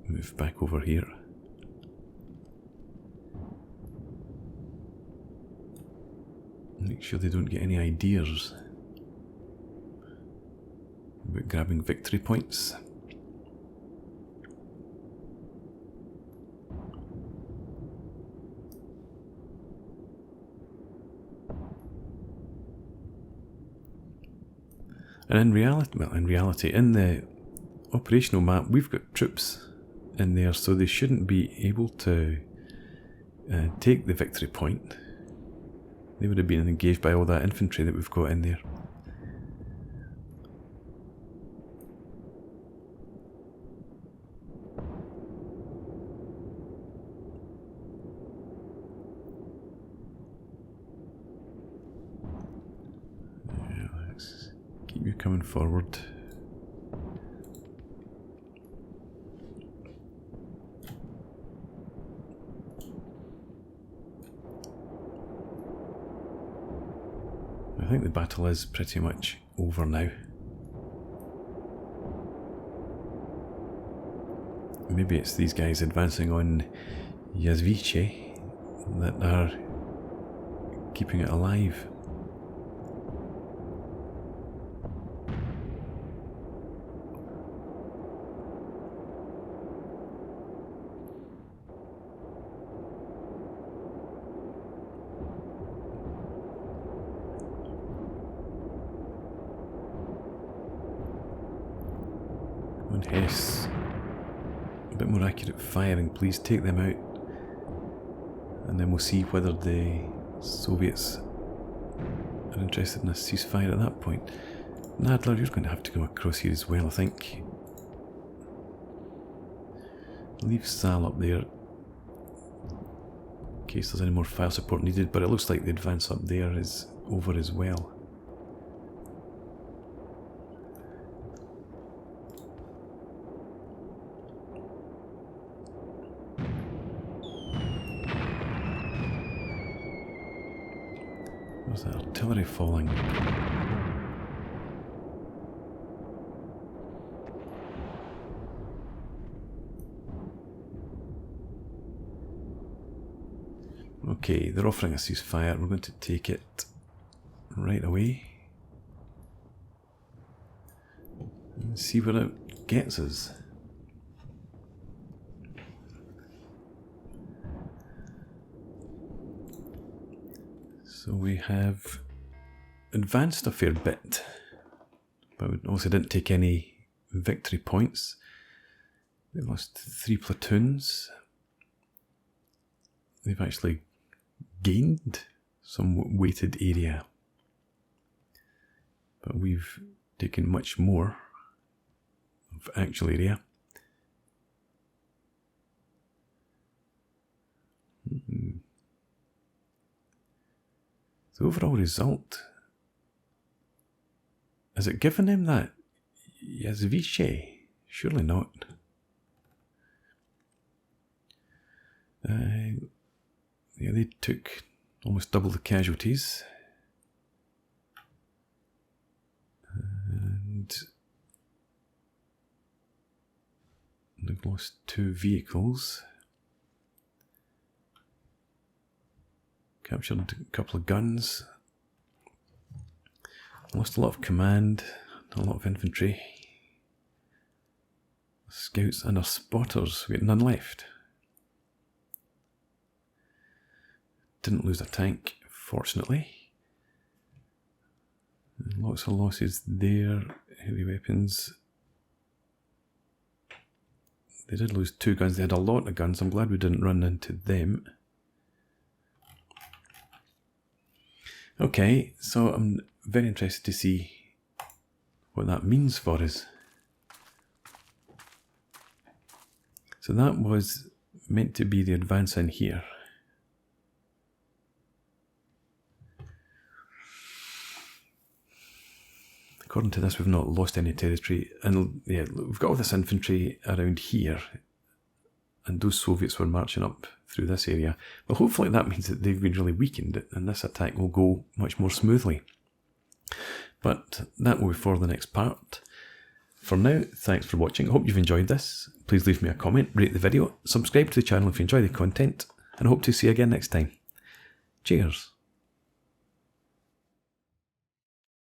move back over here. Make sure they don't get any ideas. about grabbing victory points. And in reality, in the operational map, we've got troops in there, so they shouldn't be able to take the victory point. They would have been engaged by all that infantry that we've got in there. Yeah, let's keep you coming forward. I think the battle is pretty much over now. Maybe it's these guys advancing on Yazvice that are keeping it alive. Yes, a bit more accurate firing, please. Take them out, and then we'll see whether the Soviets are interested in a ceasefire at that point. Nadler, you're going to have to come across here as well, I think. Leave Sal up there in case there's any more fire support needed, but it looks like the advance up there is over as well. Where's that artillery falling? Okay, they're offering a ceasefire. We're going to take it right away and see where it gets us. So we have advanced a fair bit, but we also didn't take any victory points. They lost 3 platoons. They've actually gained some weighted area, but we've taken much more of actual area. The overall result, has it given him that Yazvice? Surely not. Yeah, they took almost double the casualties. And they've lost 2 vehicles. Captured a couple of guns. Lost a lot of command, a lot of infantry. Scouts and our spotters, we had none left. Didn't lose a tank, fortunately. Lots of losses there, heavy weapons. They did lose 2 guns, they had a lot of guns, I'm glad we didn't run into them. Okay, so I'm very interested to see what that means for us. So that was meant to be the advance in here. According to this, we've not lost any territory, and yeah, we've got all this infantry around here, and those Soviets were marching up through this area. Well, hopefully that means that they've been really weakened, and this attack will go much more smoothly. But that will be for the next part. For now, thanks for watching. I hope you've enjoyed this. Please leave me a comment, rate the video, subscribe to the channel if you enjoy the content, and I hope to see you again next time. Cheers.